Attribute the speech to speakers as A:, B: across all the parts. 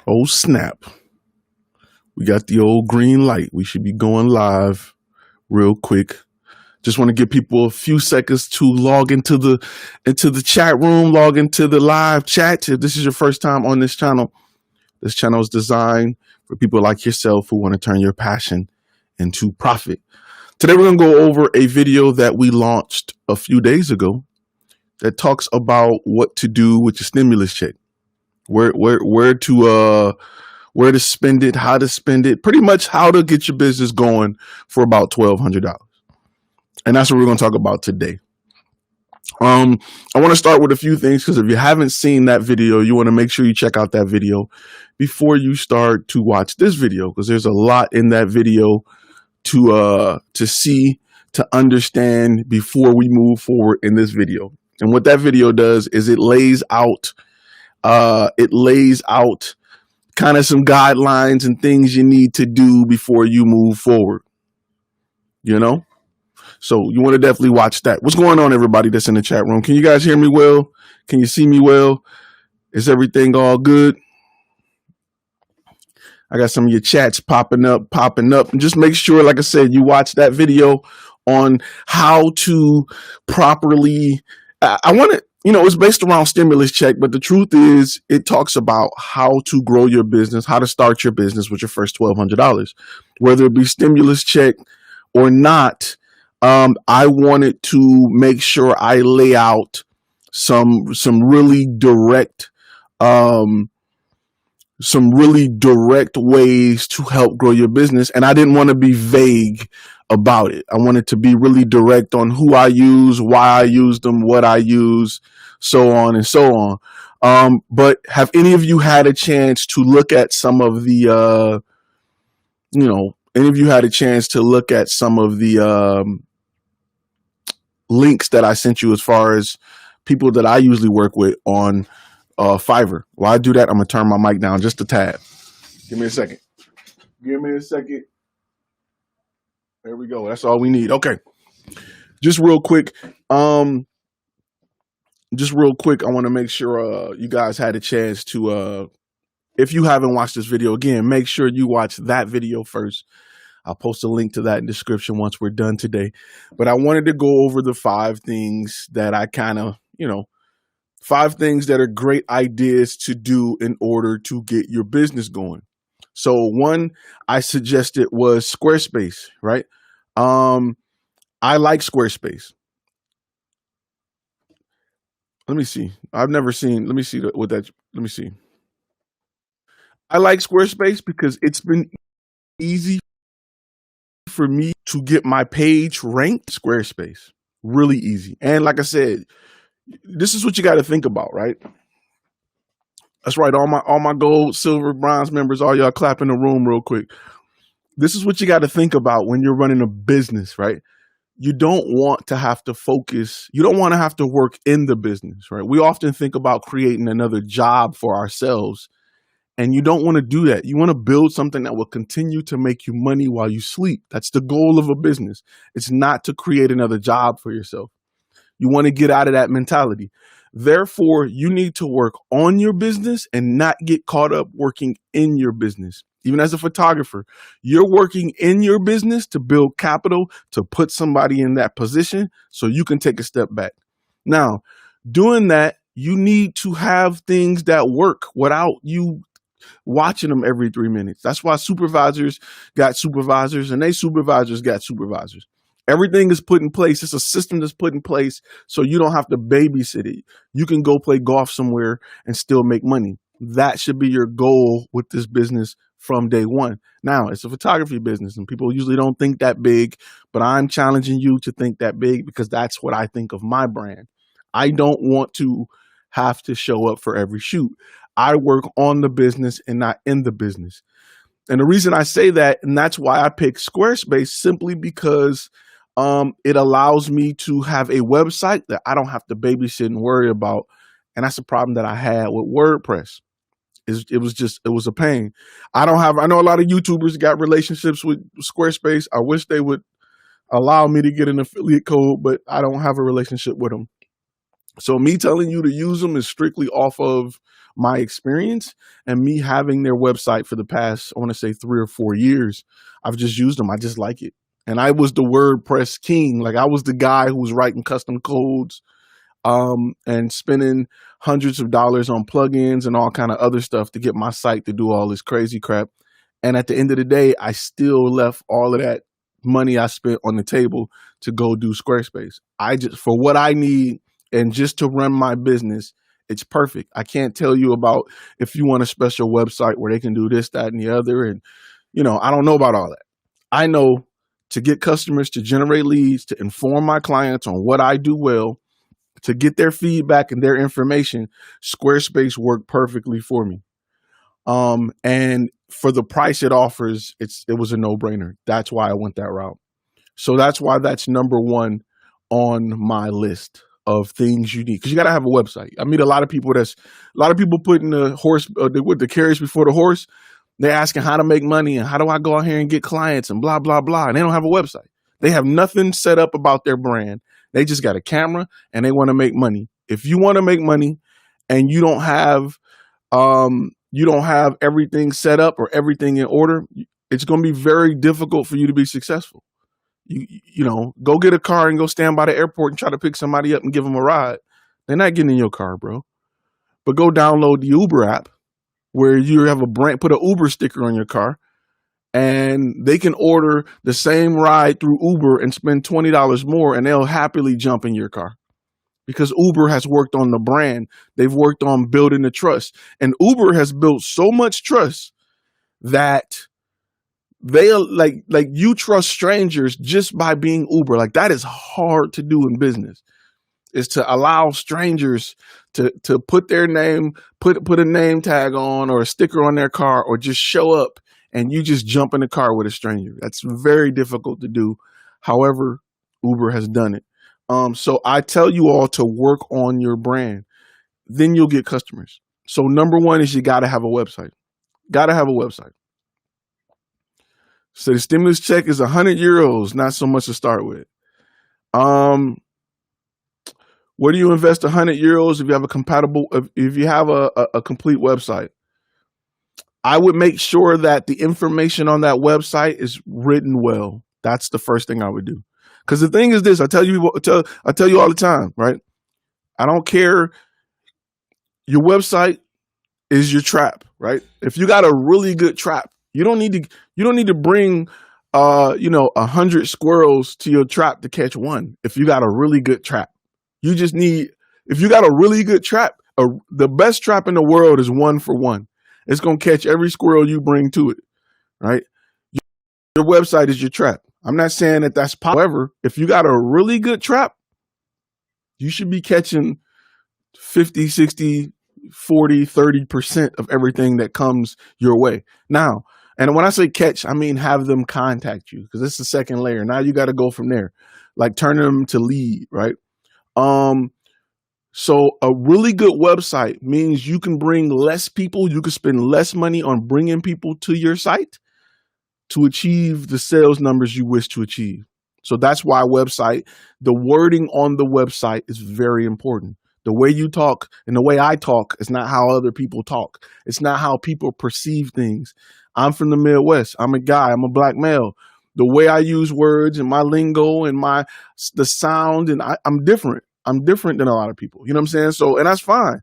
A: Oh, snap. We got the old green light. We should be going live real quick. Just want to give people a few seconds to log into the chat room, log into the live chat. If this is your first time on this channel is designed for people like yourself who want to turn your passion into profit. Today, we're going to go over a video that we launched a few days ago that talks about what to do with your stimulus check, where to spend it, how to spend it, pretty much how to get your business going for about $1,200. And that's what we're going to talk about today. I want to start with a few things because if you haven't seen that video, you want to make sure you check out that video before you start to watch this video, because there's a lot in that video to see, to understand before we move forward in this video. And what that video does is it lays out kind of some guidelines and things you need to do before you move forward, you know? So you want to definitely watch that. What's going on, everybody that's in the chat room? Can you guys hear me well? Can you see me well? Is everything all good? I got some of your chats popping up. And just make sure, like I said, you watch that video on how to properly, I want to, it's based around stimulus check, but the truth is it talks about how to grow your business, how to start your business with your first $1,200, whether it be stimulus check or not. I wanted to make sure I lay out some really direct ways to help grow your business. And I didn't want to be vague about it. I wanted to be really direct on who I use, why I use them, what I use, so on and so on. But have any of you had a chance to look at some of the, links that I sent you as far as people that I usually work with on Fiverr? While I do that, I'm going to turn my mic down just a tad. Give me a second. There we go. That's all we need. Okay. Just real quick. I want to make sure you guys had a chance to, if you haven't watched this video, again, make sure you watch that video first. I'll post a link to that in the description once we're done today. But I wanted to go over the 5 things that I kind of, 5 things that are great ideas to do in order to get your business going. So one I suggested was Squarespace, right? I like Squarespace. Let me see. I've never seen, let me see. I like Squarespace because it's been easy for me to get my page ranked. Squarespace, really easy. And like I said, this is what you got to think about, right? That's right. All my gold, silver, bronze members, all y'all clap in the room real quick. This is what you got to think about when you're running a business, right? You don't want to have to focus. You don't want to have to work in the business, right? We often think about creating another job for ourselves, and you don't want to do that. You want to build something that will continue to make you money while you sleep. That's the goal of a business. It's not to create another job for yourself. You want to get out of that mentality. Therefore, you need to work on your business and not get caught up working in your business. Even as a photographer, you're working in your business to build capital, to put somebody in that position so you can take a step back. Now, doing that, you need to have things that work without you watching them every 3 minutes. That's why supervisors got supervisors and they supervisors got supervisors. Everything is put in place. It's a system that's put in place so you don't have to babysit it. You can go play golf somewhere and still make money. That should be your goal with this business from day one. Now, it's a photography business and people usually don't think that big, but I'm challenging you to think that big because that's what I think of my brand. I don't want to have to show up for every shoot. I work on the business and not in the business. And the reason I say that, and that's why I picked Squarespace, simply because it allows me to have a website that I don't have to babysit and worry about. And that's a problem that I had with WordPress. It was a pain. I know a lot of YouTubers got relationships with Squarespace. I wish they would allow me to get an affiliate code, but I don't have a relationship with them. So me telling you to use them is strictly off of my experience and me having their website for the past, I want to say 3 or 4 years. I've just used them. I just like it. And I was the WordPress king. Like I was the guy who was writing custom codes, and spending hundreds of dollars on plugins and all kind of other stuff to get my site to do all this crazy crap. And at the end of the day, I still left all of that money I spent on the table to go do Squarespace. I just, for what I need and just to run my business, it's perfect. I can't tell you about if you want a special website where they can do this, that, and the other. And, I don't know about all that. I know to get customers, to generate leads, to inform my clients on what I do well, to get their feedback and their information, Squarespace worked perfectly for me. And for the price it offers, it was a no-brainer. That's why I went that route. So that's why that's number one on my list of things you need, because you got to have a website. I meet a lot of people putting the carriage before the horse. They're asking how to make money and how do I go out here and get clients and blah, blah, blah. And they don't have a website. They have nothing set up about their brand. They just got a camera and they want to make money. If you want to make money and you don't have everything set up or everything in order, it's going to be very difficult for you to be successful. Go get a car and go stand by the airport and try to pick somebody up and give them a ride. They're not getting in your car, bro. But go download the Uber app where you have put an Uber sticker on your car, and they can order the same ride through Uber and spend $20 more, and they'll happily jump in your car because Uber has worked on the brand. They've worked on building the trust, and Uber has built so much trust that they like you trust strangers just by being Uber. Like that is hard to do in business, is to allow strangers to put their name, put a name tag on or a sticker on their car, or just show up and you just jump in the car with a stranger. That's very difficult to do. However, Uber has done it. So I tell you all to work on your brand. Then you'll get customers. So number one is you got to have a website. Got to have a website. So the stimulus check is €100, not so much to start with. Where do you invest €100 if you have if you have a complete website? I would make sure that the information on that website is written well. That's the first thing I would do. Because the thing is this, I tell you all the time, right? I don't care. Your website is your trap, right? If you got a really good trap, you don't need to bring 100 squirrels to your trap to catch one. If you got a really good trap, if you got a really good trap, the best trap in the world is 1 for 1. It's going to catch every squirrel you bring to it, right? Your website is your trap. I'm not saying that that's possible. However, if you got a really good trap, you should be catching 50, 60, 40, 30% of everything that comes your way. Now, and when I say catch, I mean have them contact you, because it's the second layer. Now you got to go from there, like turn them to lead, right? So a really good website means you can bring less people. You can spend less money on bringing people to your site to achieve the sales numbers you wish to achieve. So that's why the wording on the website is very important. The way you talk and the way I talk is not how other people talk. It's not how people perceive things. I'm from the Midwest. I'm a guy. I'm a black male. The way I use words and my lingo and the sound, and I'm different. I'm different than a lot of people. You know what I'm saying? So, and that's fine.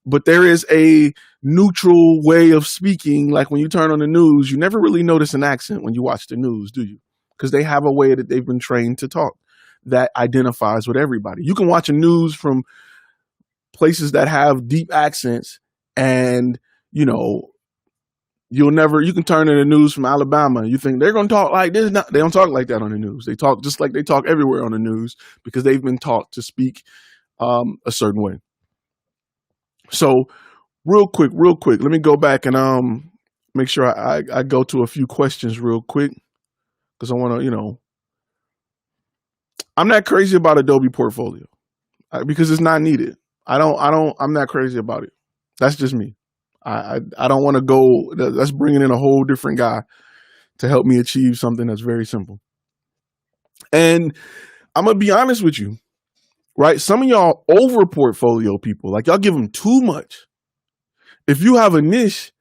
A: But there is a neutral way of speaking. Like when you turn on the news, you never really notice an accent when you watch the news, do you? Because they have a way that they've been trained to talk that identifies with everybody. You can watch a news from places that have deep accents, and you can turn in the news from Alabama. You think they're going to talk like this. No, they don't talk like that on the news. They talk just like they talk everywhere on the news, because they've been taught to speak a certain way. So real quick, let me go back and make sure I go to a few questions real quick, because I want to, I'm not crazy about Adobe Portfolio because it's not needed. I'm not crazy about it. That's just me. I don't want to go. That's bringing in a whole different guy to help me achieve something that's very simple. And I'm going to be honest with you. right? Some of y'all over portfolio people, like y'all give them too much. If you have a niche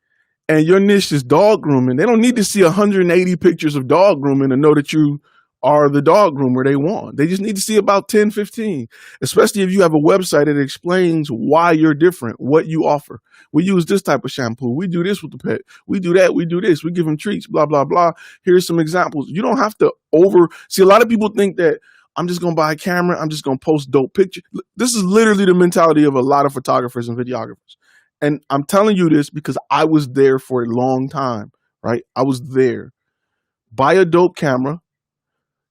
A: and your niche is dog grooming, they don't need to see 180 pictures of dog grooming to know that you are the dog groomer they want. They just need to see about 10, 15, especially if you have a website that explains why you're different, what you offer. We use this type of shampoo. We do this with the pet. We do that. We do this. We give them treats, blah, blah, blah. Here's some examples. You don't have to see, a lot of people think that I'm just going to buy a camera. I'm just going to post dope pictures. This is literally the mentality of a lot of photographers and videographers. And I'm telling you this because I was there for a long time, right? I was there. Buy a dope camera,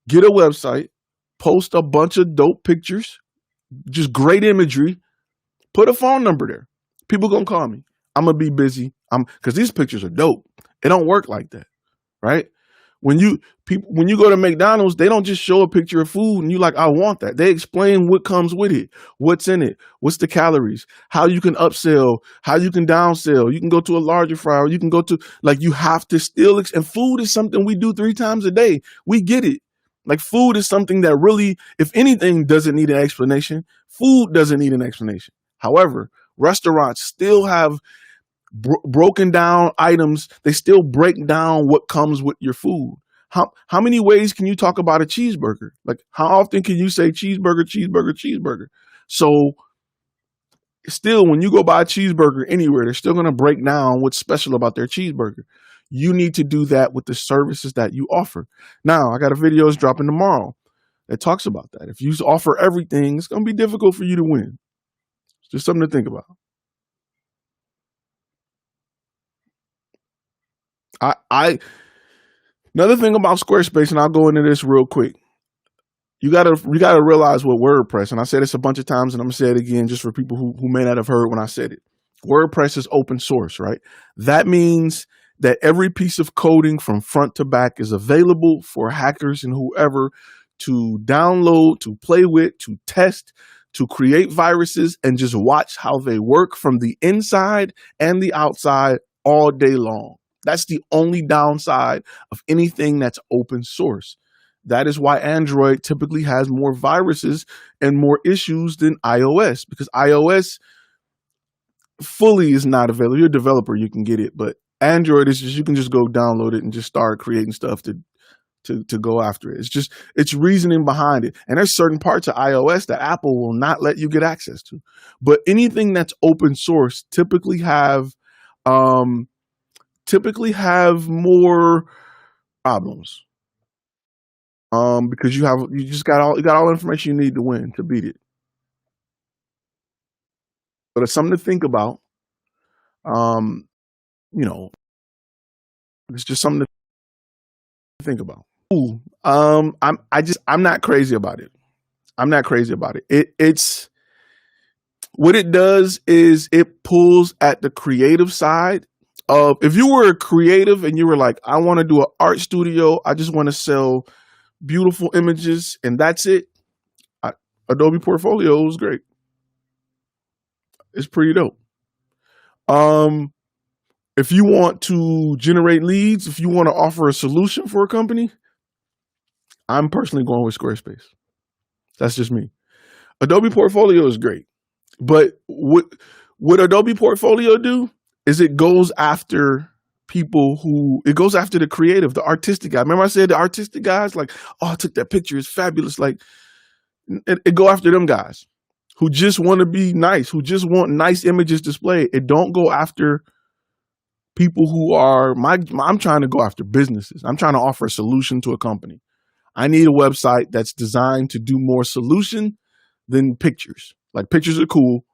A: get a website, post a bunch of dope pictures, just great imagery, put a phone number there. People gonna call me. I'm gonna be busy. Because these pictures are dope. It don't work like that, right? When you go to McDonald's, they don't just show a picture of food and you like, I want that. They explain what comes with it, what's in it, what's the calories, how you can upsell, how you can downsell. You can go to a larger fryer. You can go to, like, you have to still, and food is something we do 3 times a day. We get it. Like, food is something that really, if anything, doesn't need an explanation. Food doesn't need an explanation. However, restaurants still have broken down items. They still break down what comes with your food. How many ways can you talk about a cheeseburger? Like, how often can you say cheeseburger, cheeseburger, cheeseburger? So still, when you go buy a cheeseburger anywhere, they're still going to break down what's special about their cheeseburger. You need to do that with the services that you offer. Now, I got a video that's dropping tomorrow that talks about that. If you offer everything, it's going to be difficult for you to win. It's just something to think about. Another thing about Squarespace, and I'll go into this real quick. You gotta realize what WordPress, and I said this a bunch of times, and I'm gonna say it again just for people who may not have heard when I said it. WordPress is open source, right? That means that every piece of coding from front to back is available for hackers and whoever to download, to play with, to test, to create viruses, and just watch how they work from the inside and the outside all day long. That's the only downside of anything that's open source. That is why Android typically has more viruses and more issues than iOS, because iOS fully is not available. You're a developer, you can get it, but Android is just, you can just go download it and just start creating stuff to go after it. It's reasoning behind it. And there's certain parts of iOS that Apple will not let you get access to. But anything that's open source typically have more problems. Because you got all the information you need to win, to beat it. But it's something to think about. It's just something to think about. Ooh, I'm not crazy about it. I'm not crazy about it. It's what it does is it pulls at the creative side of, if you were a creative and you were like, I want to do an art studio, I just want to sell beautiful images and that's it. Adobe Portfolio is great. It's pretty dope. If you want to generate leads, if you want to offer a solution for a company, I'm personally going with Squarespace. That's just me. Adobe Portfolio is great. But what Adobe Portfolio do is it goes after it goes after the creative, the artistic guy. Remember I said the artistic guys, like, oh, I took that picture, it's fabulous. Like, it go after them guys who just want to be nice, who just want nice images displayed. It don't go after people who are, I'm trying to go after businesses. I'm trying to offer a solution to a company. I need a website that's designed to do more solution than pictures. Like, pictures are cool.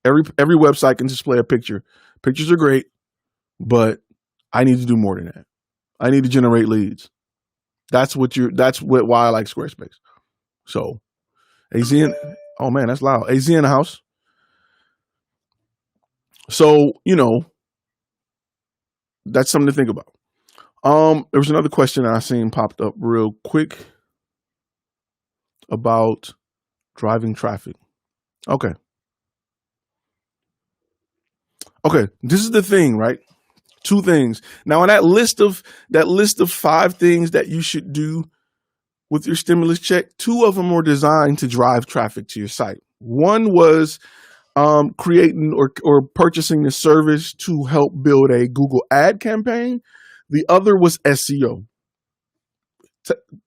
A: Every website can display a picture. Pictures are great, but I need to do more than that. I need to generate leads. That's why I like Squarespace. So, oh man, that's loud. AZ in the house. So, that's something to think about. There was another question that I seen popped up real quick about driving traffic. Okay, this is the thing, right? 2 things. Now, on that list of 5 things that you should do with your stimulus check, 2 of them were designed to drive traffic to your site. One was creating or purchasing the service to help build a Google ad campaign. The other was SEO.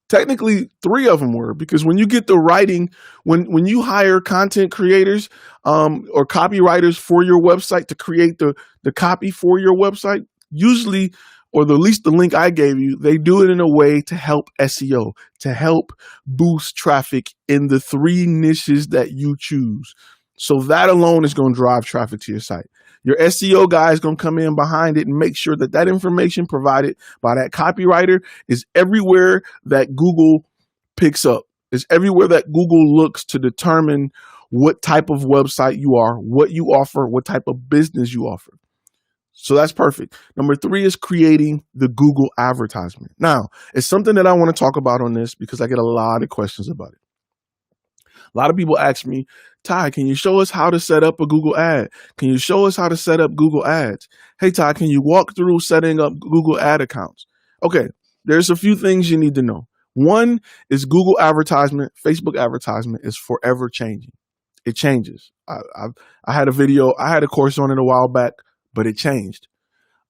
A: Technically 3 of them were, because when you get the writing, when you hire content creators or copywriters for your website to create the copy for your website, usually, or at least the link I gave you, they do it in a way to help SEO, to help boost traffic in the 3 niches that you choose. So that alone is going to drive traffic to your site. Your SEO guy is going to come in behind it and make sure that that information provided by that copywriter is everywhere that Google picks up. It's everywhere that Google looks to determine what type of website you are, what you offer, what type of business you offer. So that's perfect. Number 3 is creating the Google advertisement. Now, it's something that I want to talk about on this because I get a lot of questions about it. A lot of people ask me, Ty, can you show us how to set up a Google ad? Can you show us how to set up Google ads? Hey, Ty, can you walk through setting up Google ad accounts? Okay, there's a few things you need to know. One is Google advertisement, Facebook advertisement is forever changing. It changes. I had a course on it a while back, but it changed.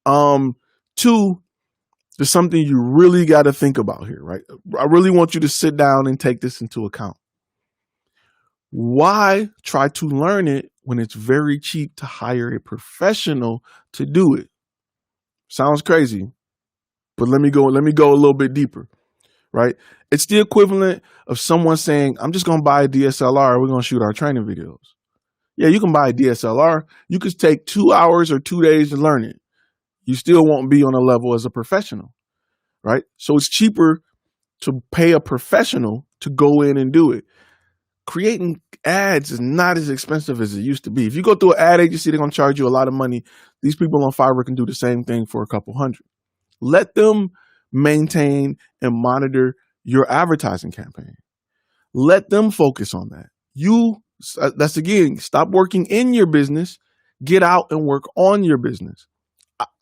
A: 2, there's something you really got to think about here, right? I really want you to sit down and take this into account. Why try to learn it when it's very cheap to hire a professional to do it? Sounds crazy, but let me go a little bit deeper, right? It's the equivalent of someone saying, I'm just going to buy a DSLR. We're going to shoot our training videos. Yeah, you can buy a DSLR. You could take 2 hours or 2 days to learn it. You still won't be on a level as a professional, right? So it's cheaper to pay a professional to go in and do it. Creating ads is not as expensive as it used to be. If you go through an ad agency, they're going to charge you a lot of money. These people on Fiverr can do the same thing for a couple hundred. Let them maintain and monitor your advertising campaign. Let them focus on that. That's again, stop working in your business, get out and work on your business.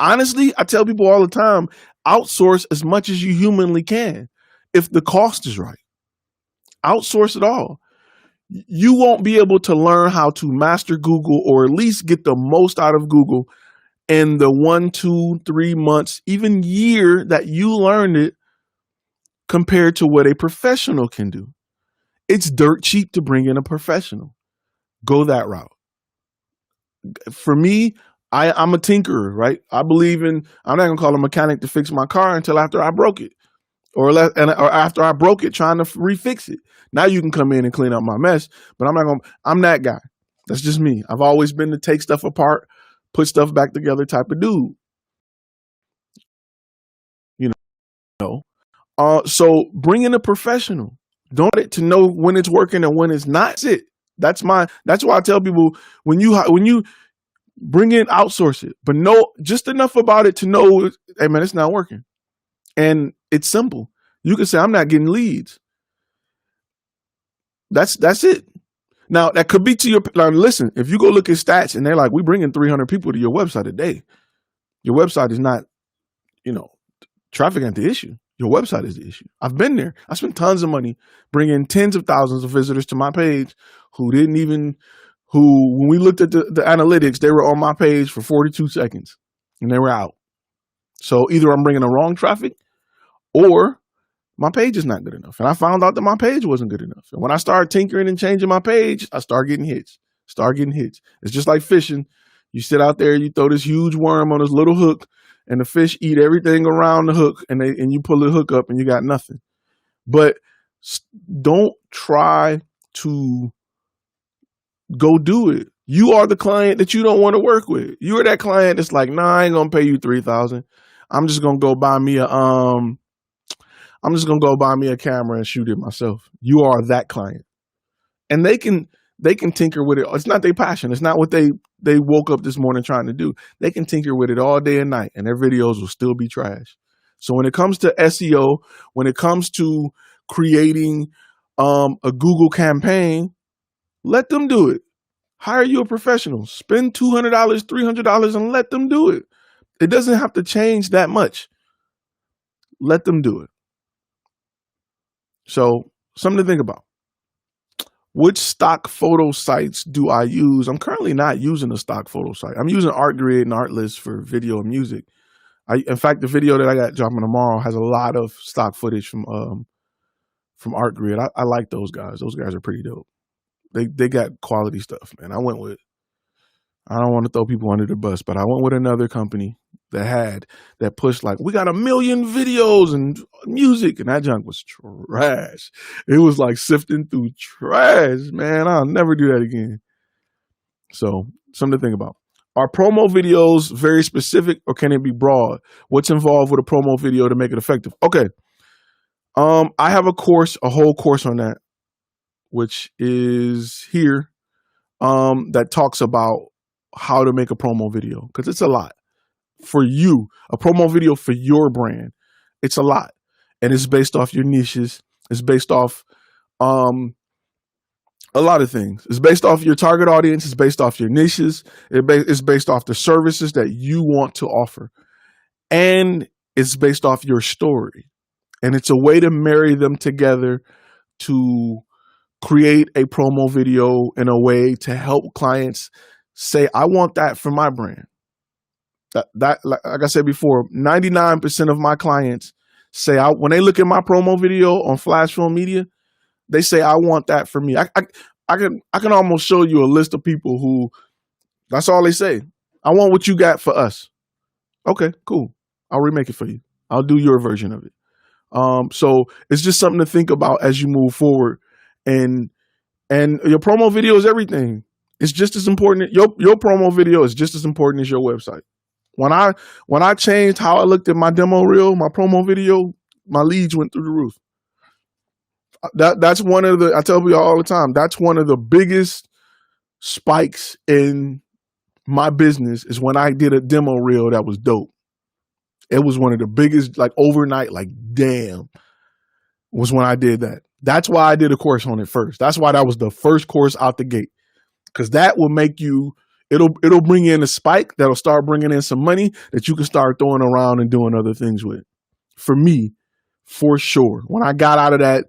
A: Honestly, I tell people all the time, outsource as much as you humanly can if the cost is right. Outsource it all. You won't be able to learn how to master Google or at least get the most out of Google in the 1, 2, 3 months, even year that you learned it compared to what a professional can do. It's dirt cheap to bring in a professional. Go that route. For me, I'm a tinkerer, right? I'm not going to call a mechanic to fix my car until after I broke it. Or after I broke it, trying to refix it. Now you can come in and clean up my mess, but I'm that guy. That's just me. I've always been the take stuff apart, put stuff back together type of dude. You know. So bring in a professional. Don't let it to know when it's working and when it's not. That's why I tell people when you bring in, outsource it, but know just enough about it to know, hey man, it's not working. And it's simple. You can say, I'm not getting leads. That's it. Now that could be to your, now listen, if you go look at stats and they're like, we bring in 300 people to your website a day. Your website is not, traffic ain't the issue. Your website is the issue. I've been there. I spent tons of money bringing tens of thousands of visitors to my page when we looked at the analytics, they were on my page for 42 seconds and they were out. So either I'm bringing the wrong traffic or my page is not good enough. And I found out that my page wasn't good enough. And when I started tinkering and changing my page, I started getting hits. It's just like fishing. You sit out there, you throw this huge worm on this little hook, and the fish eat everything around the hook, and you pull the hook up and you got nothing. But don't try to go do it. You are the client that you don't want to work with. You are that client that's like, nah, I ain't gonna pay you $3,000. I'm just gonna go buy me a camera and shoot it myself. You are that client. And they can tinker with it. It's not their passion. It's not what they woke up this morning trying to do. They can tinker with it all day and night, and their videos will still be trash. So when it comes to SEO, when it comes to creating a Google campaign, let them do it. Hire you a professional. Spend $200, $300 and let them do it. It doesn't have to change that much. Let them do it. So something to think about. Which stock photo sites do I use? I'm currently not using a stock photo site. I'm using ArtGrid and Artlist for video and music. In fact, the video that I got dropping tomorrow has a lot of stock footage from ArtGrid. I like those guys. Those guys are pretty dope. They got quality stuff, man. I don't want to throw people under the bus, but I went with another company that pushed like, we got 1 million videos and music, and that junk was trash. It was like sifting through trash, man. I'll never do that again. So something to think about. Are promo videos very specific, or can it be broad? What's involved with a promo video to make it effective? Okay. I have a whole course on that, which is here, that talks about how to make a promo video, because it's a lot for you. A promo video for your brand, it's a lot, and it's based off your niches. It's based off a lot of things. It's based off your target audience. It's based off your niches. It's based off the services that you want to offer, and it's based off your story. And it's a way to marry them together to create a promo video in a way to help clients say, I want that for my brand. That like I said before, 99% of my clients say, when they look at my promo video on Flash Film Media, they say, I want that for me. I can almost show you a list of people who, that's all they say. I want what you got for us. Okay, cool. I'll remake it for you. I'll do your version of it. So it's just something to think about as you move forward. And your promo video is everything. It's just as important. Your promo video is just as important as your website. When I changed how I looked at my demo reel, my promo video, my leads went through the roof. That's one of the, I tell people all the time, that's one of the biggest spikes in my business is when I did a demo reel that was dope. It was one of the biggest, like overnight, like damn, was when I did that. That's why I did a course on it first. That's why that was the first course out the gate, because that will make you, it'll bring in a spike that'll start bringing in some money that you can start throwing around and doing other things with. For me, for sure. When I got out of that,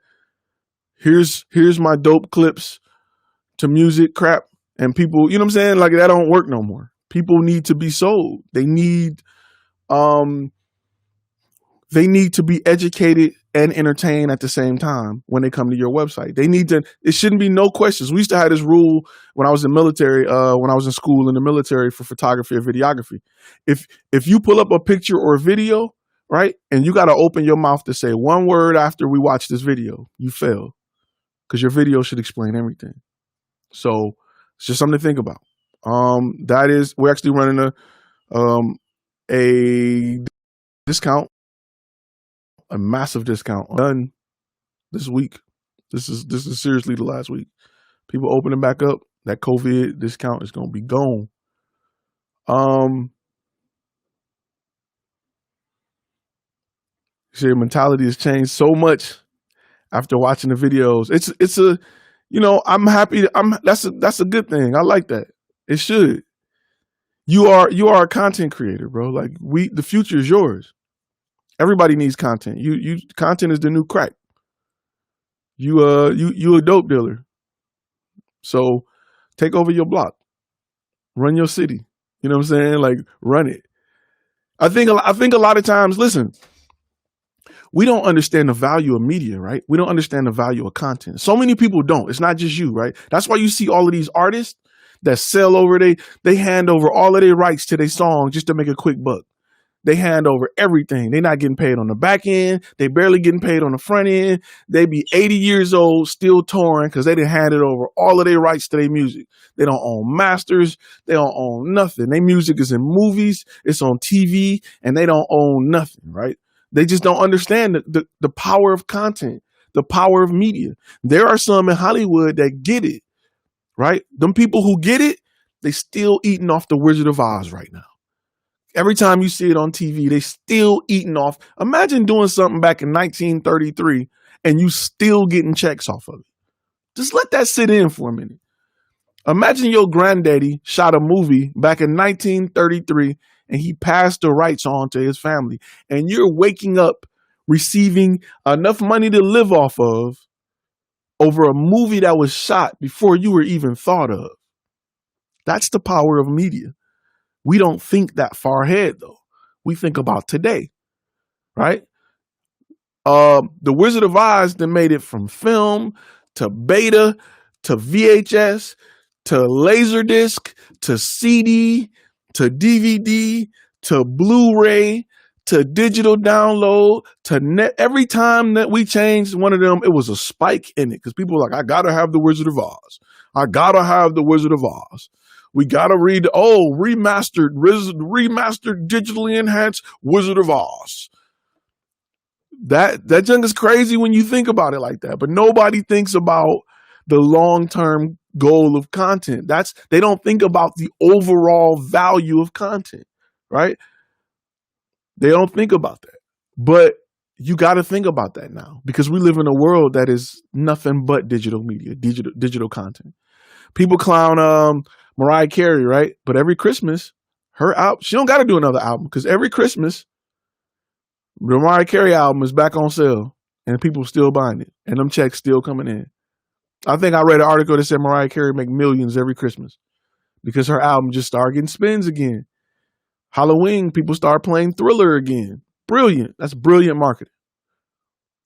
A: here's my dope clips to music crap, and people, you know what I'm saying? Like, that don't work no more. People need to be sold. They need to be educated and entertained at the same time when they come to your website. It shouldn't be no questions. We used to have this rule when I was in military, when I was in school in the military for photography or videography. If you pull up a picture or a video, right, and you got to open your mouth to say one word after we watch this video, you fail, because your video should explain everything. So it's just something to think about. We're actually running a discount, a massive discount done this week. This is seriously the last week. People opening back up. That COVID discount is going to be gone. Your mentality has changed so much after watching the videos. I'm happy. That's a good thing. I like that. It should. You are a content creator, bro. Like, the future is yours. Everybody needs content. Content is the new crack. You a dope dealer. So take over your block. Run your city. You know what I'm saying? Like, run it. I think a lot of times, listen, we don't understand the value of media, right? We don't understand the value of content. So many people don't. It's not just you, right? That's why you see all of these artists that sell over, they hand over all of their rights to their song just to make a quick buck. They hand over everything. They're not getting paid on the back end. They barely getting paid on the front end. They be 80 years old, still touring because they didn't hand it over all of their rights to their music. They don't own masters. They don't own nothing. Their music is in movies. It's on TV, and they don't own nothing, right? They just don't understand the power of content, the power of media. There are some in Hollywood that get it, right? Them people who get it, they still eating off the Wizard of Oz right now. Every time you see it on TV, they still eating off. Imagine doing something back in 1933 and you still getting checks off of it. Just let that sit in for a minute. Imagine your granddaddy shot a movie back in 1933 and he passed the rights on to his family. And you're waking up receiving enough money to live off of over a movie that was shot before you were even thought of. That's the power of media. We don't think that far ahead, though. We think about today, right? The Wizard of Oz that made it from film to beta to VHS to Laserdisc to CD to DVD to Blu-ray to digital download to net. Every time that we changed one of them, it was a spike in it because people were like, I gotta have the Wizard of Oz. I gotta have the Wizard of Oz. We gotta read, remastered, digitally enhanced Wizard of Oz. That junk is crazy when you think about it like that, but nobody thinks about the long-term goal of content. They don't think about the overall value of content, right? They don't think about that. But you got to think about that now because we live in a world that is nothing but digital media, digital content. People clown Mariah Carey, right? But every Christmas, her album, she don't got to do another album because every Christmas, the Mariah Carey album is back on sale and people still buying it and them checks still coming in. I think I read an article that said Mariah Carey make millions every Christmas because her album just started getting spins again. Halloween, people start playing Thriller again. Brilliant. That's brilliant marketing.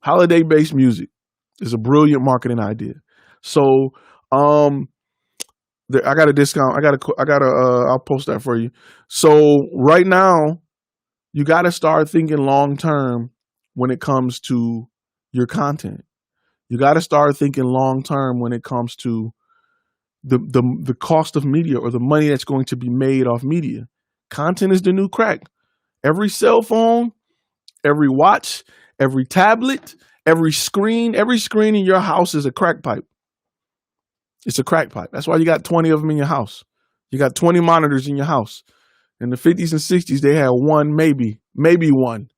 A: Holiday-based music is a brilliant marketing idea. So, I got a discount. I'll post that for you. So right now, you got to start thinking long-term when it comes to your content. You got to start thinking long-term when it comes to the cost of media or the money that's going to be made off media. Content is the new crack. Every cell phone, every watch, every tablet, every screen in your house is a crack pipe. It's a crack pipe. That's why you got 20 of them in your house. You got 20 monitors in your house. In the 50s and 60s, they had one, maybe one.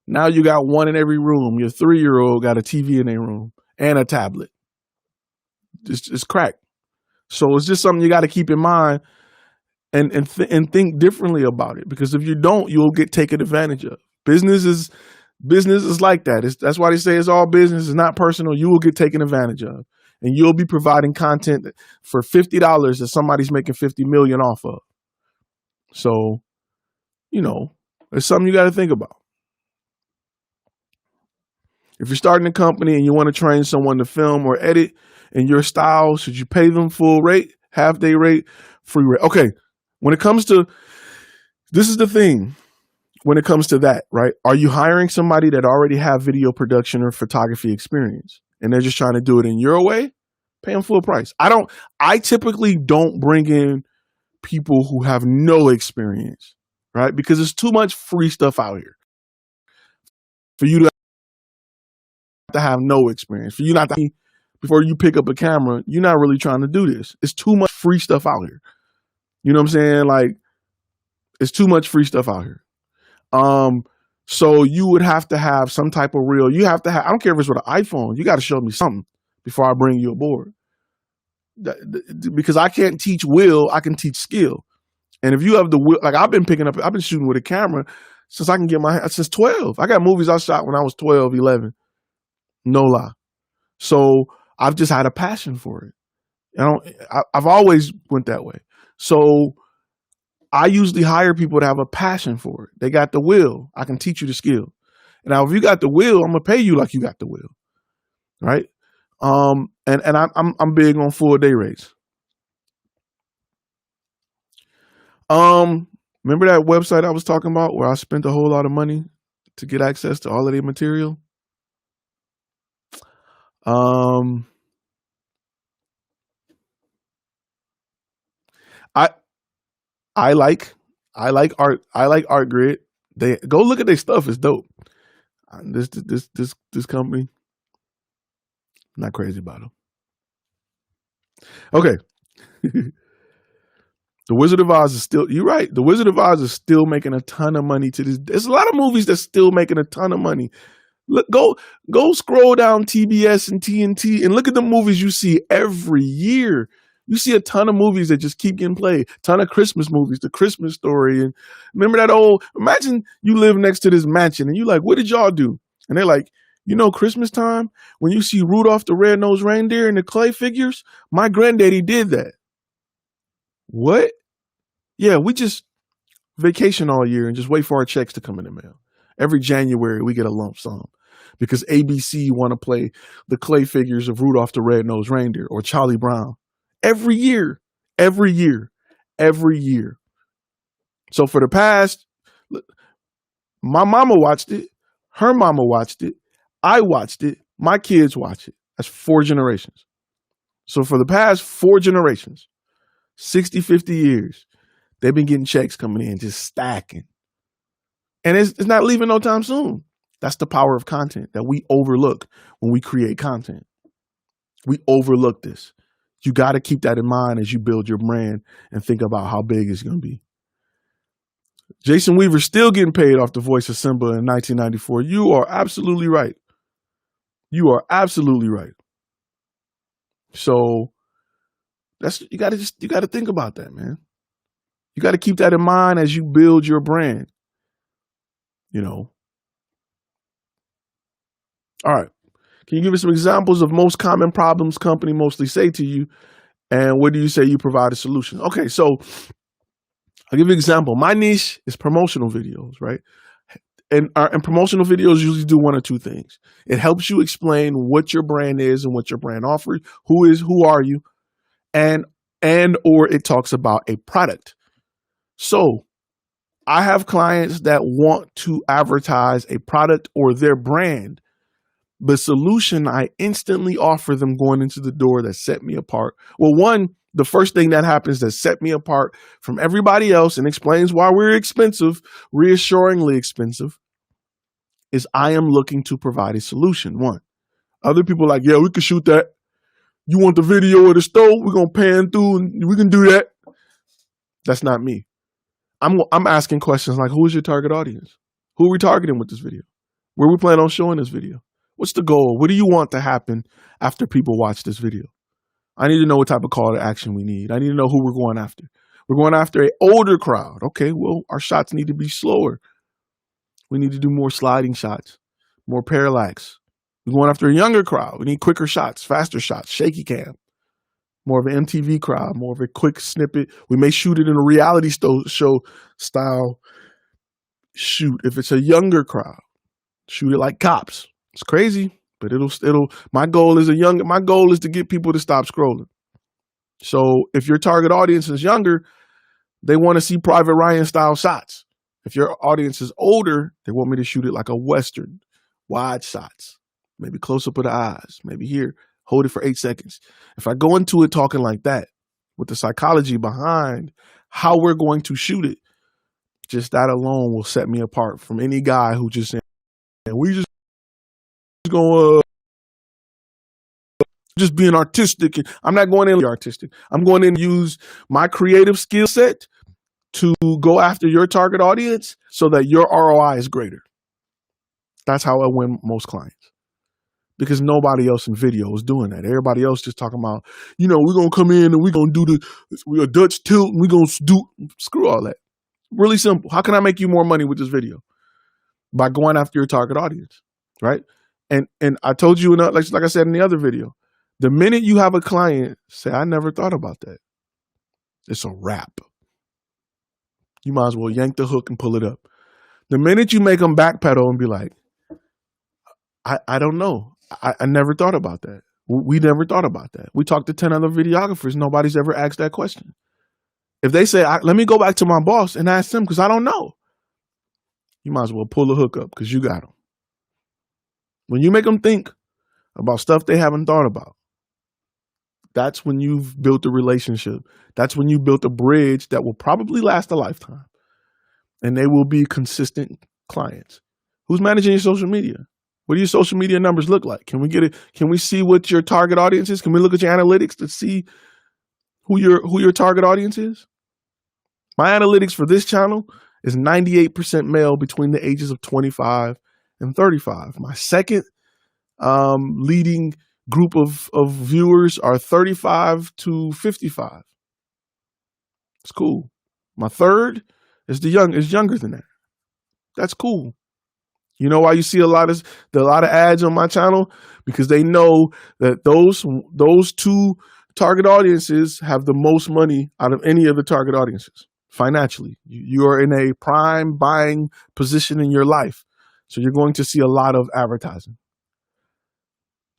A: Now you got one in every room. Your 3-year-old got a TV in their room and a tablet. It's crack. So it's just something you got to keep in mind and think differently about it. Because if you don't, you'll get taken advantage of. Business is like that. That's why they say it's all business. It's not personal. You will get taken advantage of. And you'll be providing content for $50 that somebody's making $50 million off of. So, it's something you got to think about. If you're starting a company and you want to train someone to film or edit in your style, should you pay them full rate, half day rate, free rate? Okay. When it comes to, this is the thing. When it comes to that, right? Are you hiring somebody that already have video production or photography experience and they're just trying to do it in your way? Pay them full price. I typically don't bring in people who have no experience, right? Because there's too much free stuff out here for you to have no experience. For you not to, before you pick up a camera, you're not really trying to do this. It's too much free stuff out here. You know what I'm saying? Like, it's too much free stuff out here. So you would have to have some type of reel. You have to have, I don't care if it's with an iPhone, you got to show me something before I bring you aboard. Because I can't teach will, I can teach skill. And if you have the will, like I've been shooting with a camera since 12. I got movies I shot when I was 12, 11. No lie. So I've just had a passion for it. I've always went that way. So I usually hire people to have a passion for it. They got the will. I can teach you the skill. Now, if you got the will, I'm gonna pay you like you got the will, right? And I'm big on full day rates. Remember that website I was talking about where I spent a whole lot of money to get access to all of their material? I like art. I like ArtGrid. They go look at their stuff. It's dope. This company, I'm not crazy about them. Okay. The Wizard of Oz is still, you're right. The Wizard of Oz is still making a ton of money to this. There's a lot of movies that's still making a ton of money. Look, go scroll down TBS and TNT and look at the movies you see every year. You see a ton of movies that just keep getting played. Ton of Christmas movies, The Christmas Story. And remember that imagine you live next to this mansion and you're like, what did y'all do? And they're like, Christmas time, when you see Rudolph the Red-Nosed Reindeer and the clay figures, my granddaddy did that. What? Yeah, we just vacation all year and just wait for our checks to come in the mail. Every January, we get a lump sum because ABC want to play the clay figures of Rudolph the Red-Nosed Reindeer or Charlie Brown. Every year. So for the past, my mama watched it. Her mama watched it. I watched it. My kids watch it. That's 4 generations. So for the past 4 generations, 60, 50 years, they've been getting checks coming in, just stacking. And it's not leaving no time soon. That's the power of content that we overlook when we create content. We overlook this. You got to keep that in mind as you build your brand and think about how big it's going to be. Jason Weaver's still getting paid off the voice of Simba in 1994. You are absolutely right. You are absolutely right. So you got to think about that, man. You got to keep that in mind as you build your brand. All right. Can you give us some examples of most common problems company mostly say to you? And what do you say you provide a solution? Okay, so I'll give you an example. My niche is promotional videos, right? And promotional videos usually do one or two things. It helps you explain what your brand is and what your brand offers. Who are you? And or it talks about a product. So I have clients that want to advertise a product or their brand. The solution I instantly offer them going into the door that set me apart. Well, one, the first thing that happens that set me apart from everybody else and explains why we're expensive, reassuringly expensive, is I am looking to provide a solution. One, other people are like, yeah, we can shoot that. You want the video of the stove? We're going to pan through and we can do that. That's not me. I'm asking questions like, who is your target audience? Who are we targeting with this video? Where we plan on showing this video? What's the goal? What do you want to happen after people watch this video? I need to know what type of call to action we need. I need to know who we're going after. We're going after an older crowd. Okay, well, our shots need to be slower. We need to do more sliding shots, more parallax. We're going after a younger crowd. We need quicker shots, faster shots, shaky cam. More of an MTV crowd, more of a quick snippet. We may shoot it in a reality show style shoot. If it's a younger crowd, shoot it like Cops. It's crazy, but my goal is to get people to stop scrolling. So if your target audience is younger, they want to see Private Ryan style shots. If your audience is older, they want me to shoot it like a Western, wide shots, maybe close up of the eyes, maybe here, hold it for 8 seconds. If I go into it talking like that with the psychology behind how we're going to shoot it, just that alone will set me apart from any guy who just said, we just going just being artistic. I'm not going in to be artistic. I'm going in to use my creative skill set to go after your target audience so that your ROI is greater. That's how I win most clients. Because nobody else in video is doing that. Everybody else just talking about, we're going to come in and we're going to do a Dutch tilt and we're going to do, screw all that. Really simple. How can I make you more money with this video? By going after your target audience, right? And I told you, like I said in the other video, the minute you have a client say, I never thought about that, it's a wrap. You might as well yank the hook and pull it up. The minute you make them backpedal and be like, I don't know. I never thought about that. We never thought about that. We talked to 10 other videographers. Nobody's ever asked that question. If they say, let me go back to my boss and ask them because I don't know, you might as well pull the hook up because you got them. When you make them think about stuff they haven't thought about, that's when you've built a relationship. That's when you built a bridge that will probably last a lifetime. And they will be consistent clients. Who's managing your social media? What do your social media numbers look like? Can we get it? Can we see what your target audience is? Can we look at your analytics to see who your target audience is? My analytics for this channel is 98% male between the ages of 25 and 35. My second leading group of viewers are 35 to 55. It's cool. My third is younger than that. That's cool. You know why you see a lot of ads on my channel? Because they know that those two target audiences have the most money out of any of the target audiences financially. You are in a prime buying position in your life. So you're going to see a lot of advertising.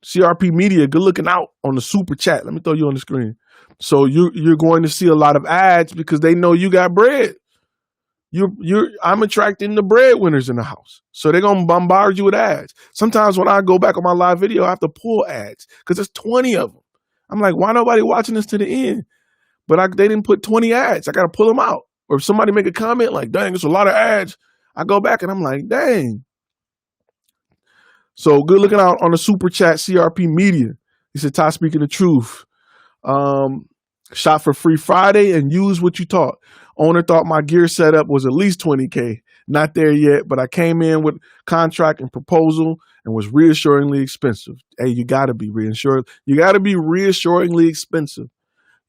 A: CRP Media, good looking out on the super chat. Let me throw you on the screen. So you're going to see a lot of ads because they know you got bread. I'm attracting the breadwinners in the house. So they're going to bombard you with ads. Sometimes when I go back on my live video, I have to pull ads because there's 20 of them. I'm like, why nobody watching this to the end? But they didn't put 20 ads. I got to pull them out. Or if somebody make a comment like, dang, it's a lot of ads, I go back and I'm like, dang. So good looking out on the super chat, CRP Media. He said, Ty speaking the truth. Shot for free Friday and use what you taught. Owner thought my gear setup was at least 20K. Not there yet, but I came in with contract and proposal and was reassuringly expensive. Hey, you got to be reassured. You got to be reassuringly expensive.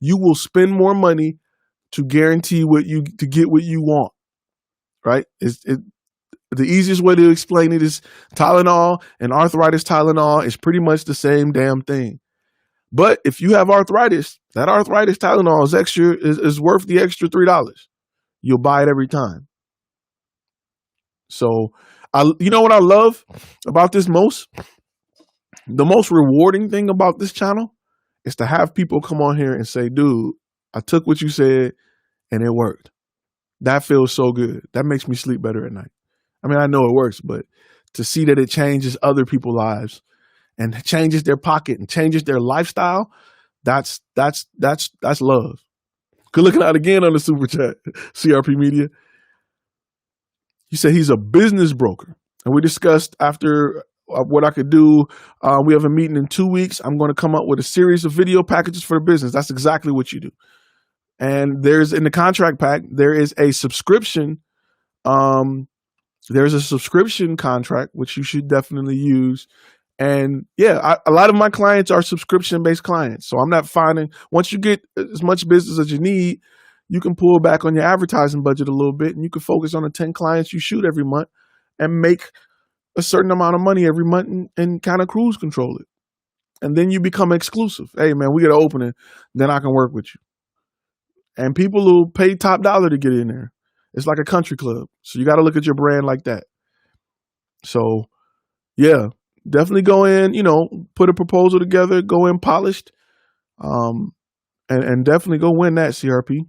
A: You will spend more money to guarantee to get what you want, right? The easiest way to explain it is Tylenol and arthritis Tylenol is pretty much the same damn thing. But if you have arthritis, that arthritis Tylenol is worth the extra $3. You'll buy it every time. So, you know what I love about this most? The most rewarding thing about this channel is to have people come on here and say, dude, I took what you said and it worked. That feels so good. That makes me sleep better at night. I mean, I know it works, but to see that it changes other people's lives and changes their pocket and changes their lifestyle, that's love. Good looking out again on the super chat, CRP Media. He said he's a business broker. And we discussed after what I could do. We have a meeting in 2 weeks. I'm going to come up with a series of video packages for the business. That's exactly what you do. And in the contract pack, there is a subscription. There's a subscription contract, which you should definitely use. And yeah, a lot of my clients are subscription-based clients. So I'm not finding, once you get as much business as you need, you can pull back on your advertising budget a little bit and you can focus on the 10 clients you shoot every month and make a certain amount of money every month and kind of cruise control it. And then you become exclusive. Hey man, we get an opening, then I can work with you. And people will pay top dollar to get in there. It's like a country club. So you got to look at your brand like that. So yeah, definitely go in, put a proposal together, go in polished, and definitely go win that, CRP.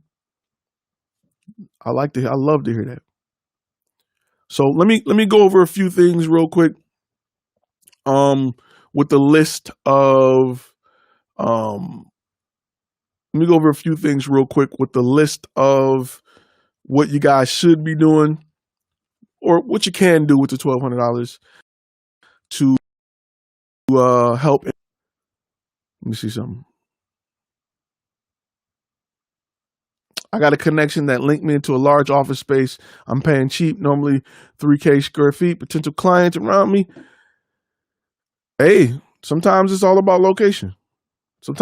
A: I love to hear that. So let me go over a few things real quick. With the list of, let me go over a few things real quick with the list of what you guys should be doing or what you can do with the $1,200 to help. Let me see something. I got a connection that linked me into a large office space. I'm paying cheap, normally 3K square feet. Potential clients around me. Hey, sometimes it's all about location. So,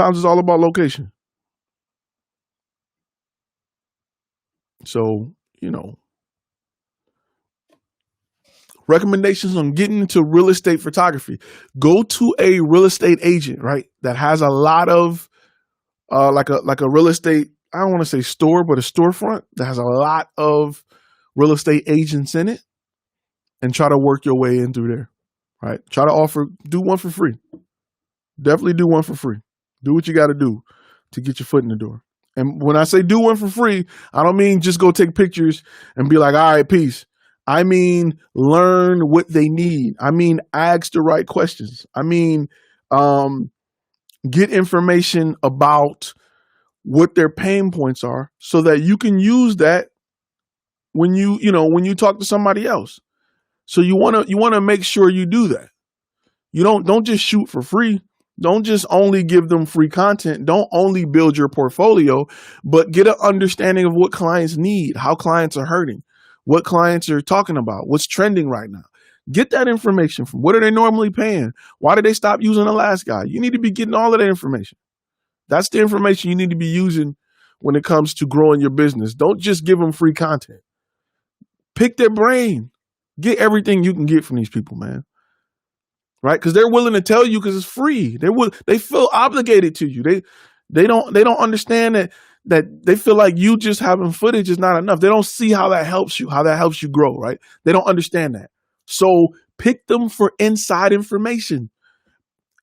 A: recommendations on getting into real estate photography. Go to a real estate agent, right? That has a lot of, like a real estate, I don't want to say store, but a storefront that has a lot of real estate agents in it, and try to work your way in through there, right? Try to do one for free. Definitely do one for free. Do what you got to do to get your foot in the door. And when I say do one for free, I don't mean just go take pictures and be like, all right, peace. I mean, learn what they need. I mean, ask the right questions. I mean, get information about what their pain points are so that you can use that when you talk to somebody else. So you want to make sure you do that. You don't just shoot for free. Don't just only give them free content. Don't only build your portfolio, but get an understanding of what clients need, how clients are hurting, what clients are talking about, what's trending right now. Get that information from what are they normally paying? Why did they stop using the last guy? You need to be getting all of that information. That's the information you need to be using when it comes to growing your business. Don't just give them free content. Pick their brain. Get everything you can get from these people, man. Right? Because they're willing to tell you because it's free. They feel obligated to you. They don't understand that they feel like you just having footage is not enough. They don't see how that helps you grow, right? They don't understand that. So pick them for inside information.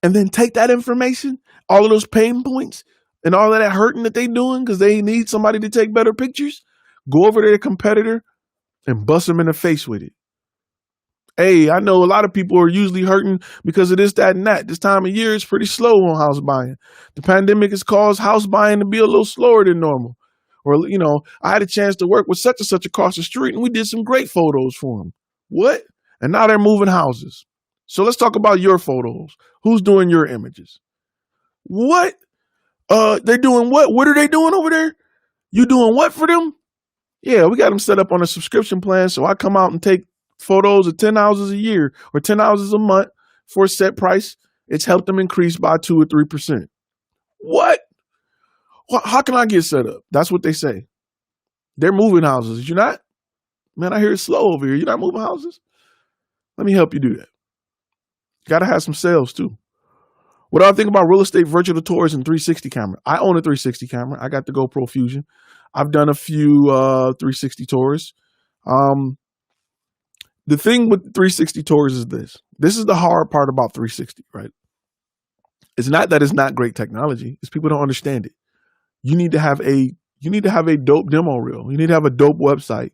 A: And then take that information, all of those pain points and all of that hurting that they doing because they need somebody to take better pictures, go over to their competitor and bust them in the face with it. Hey, I know a lot of people are usually hurting because of this, that, and that. This time of year is pretty slow on house buying. The pandemic has caused house buying to be a little slower than normal. Or, I had a chance to work with such and such across the street and we did some great photos for them. What? And now they're moving houses. So let's talk about your photos. Who's doing your images? What? They're doing what? What are they doing over there? You doing what for them? Yeah, we got them set up on a subscription plan. So I come out and take photos of 10 houses a year or 10 houses a month for a set price. It's helped them increase by 2 or 3%. What? How can I get set up? That's what they say. They're moving houses. You're not? Man, I hear it's slow over here. You're not moving houses? Let me help you do that. Got to have some sales too. What do I think about real estate, virtual tours, and 360 camera? I own a 360 camera. I got the GoPro Fusion. I've done a few 360 tours. The thing with 360 tours is this. This is the hard part about 360, right? It's not that it's not great technology. It's people don't understand it. You need to have a dope demo reel. You need to have a dope website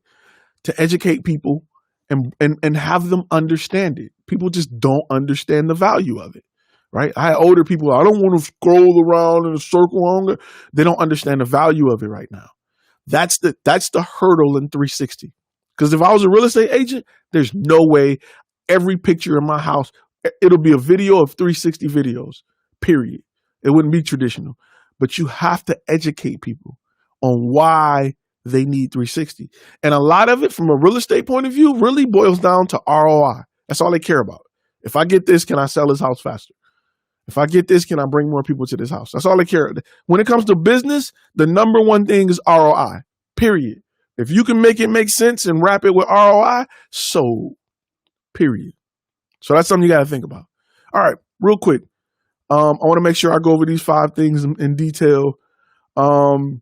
A: to educate people and have them understand it. People just don't understand the value of it, right? I had older people, I don't want to scroll around in a circle longer. They don't understand the value of it right now. That's the hurdle in 360. Because if I was a real estate agent, there's no way every picture in my house, it'll be a video of 360 videos, period. It wouldn't be traditional. But you have to educate people on why they need 360. And a lot of it from a real estate point of view really boils down to ROI. That's all they care about. If I get this, can I sell this house faster? If I get this, can I bring more people to this house? That's all they care. When it comes to business, the number one thing is ROI, period. If you can make it make sense and wrap it with ROI, so period. So that's something you got to think about. All right, real quick. I want to make sure I go over these 5 things in detail. And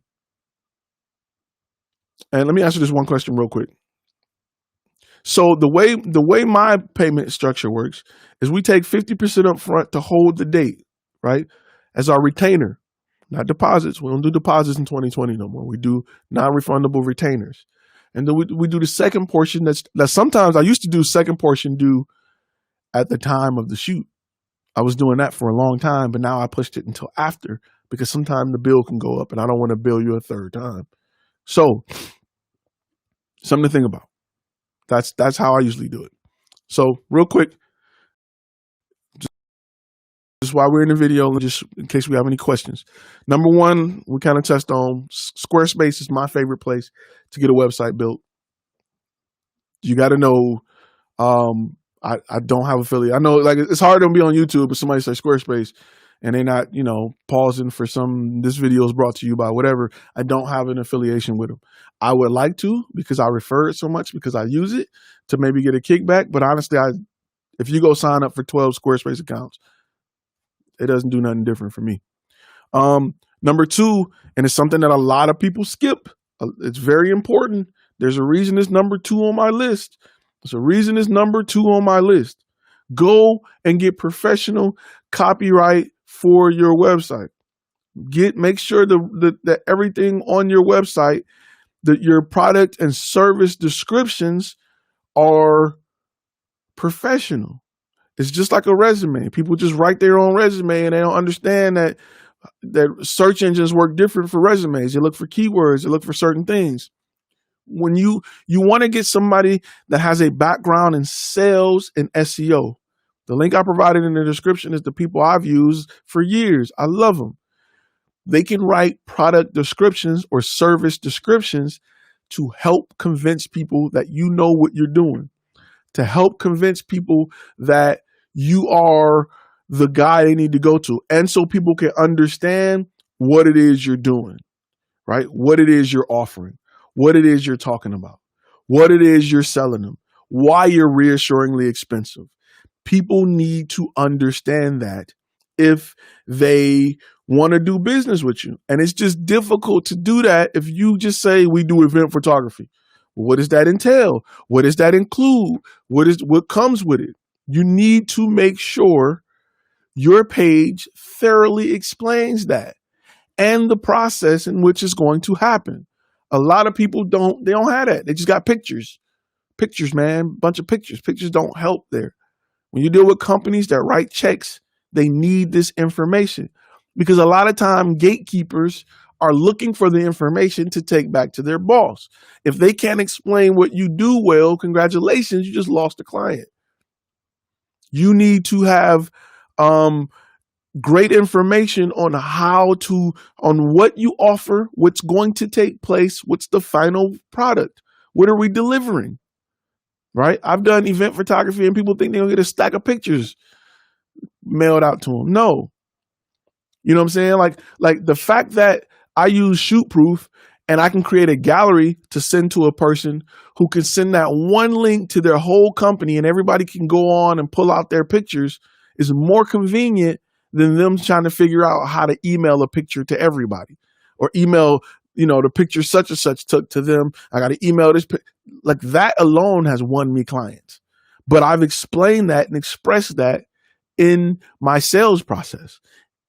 A: let me answer this one question real quick. So the way my payment structure works is we take 50% up front to hold the date, right? As our retainer, not deposits. We don't do deposits in 2020 no more. We do non-refundable retainers. And then we do the second portion that sometimes I used to do second portion due at the time of the shoot. I was doing that for a long time, but now I pushed it until after because sometimes the bill can go up and I don't want to bill you a third time. So something to think about. That's how I usually do it. So real quick, just while we're in the video, just in case we have any questions. Number one, we kind of touched on Squarespace is my favorite place to get a website built. You got to know, I don't have affiliate. I know like it's hard to be on YouTube, but somebody say Squarespace and they're not, pausing for this video is brought to you by whatever. I don't have an affiliation with them. I would like to because I refer it so much because I use it to maybe get a kickback. But honestly, if you go sign up for 12 Squarespace accounts, it doesn't do nothing different for me. Number two, and it's something that a lot of people skip. It's very important. There's a reason it's number 2 on my list. There's a reason it's number 2 on my list. Go and get professional copyright for your website. Make sure that everything on your website, that your product and service descriptions are professional. It's just like a resume. People just write their own resume and they don't understand that search engines work different for resumes. They look for keywords. They look for certain things. When you want to get somebody that has a background in sales and SEO, the link I provided in the description is the people I've used for years. I love them. They can write product descriptions or service descriptions to help convince people that you know what you're doing, to help convince people that you are the guy they need to go to. And so people can understand what it is you're doing, right? What it is you're offering, what it is you're talking about, what it is you're selling them, why you're reassuringly expensive. People need to understand that if they want to do business with you. And it's just difficult to do that if you just say we do event photography. What does that entail? What does that include? What comes with it? You need to make sure your page thoroughly explains that and the process in which it's going to happen. A lot of people don't have that. They just got pictures. Pictures, man, bunch of pictures. Pictures don't help there. When you deal with companies that write checks, they need this information because a lot of time gatekeepers are looking for the information to take back to their boss. If they can't explain what you do well, congratulations, you just lost a client. You need to have great information on on what you offer, what's going to take place, what's the final product, what are we delivering, right? I've done event photography and people think they're gonna get a stack of pictures mailed out to them. No, you know what I'm saying? Like the fact that I use Shootproof and I can create a gallery to send to a person who can send that one link to their whole company and everybody can go on and pull out their pictures is more convenient than them trying to figure out how to email a picture to everybody or email, the picture such and such took to them. I got to email this. Like that alone has won me clients. But I've explained that and expressed that in my sales process.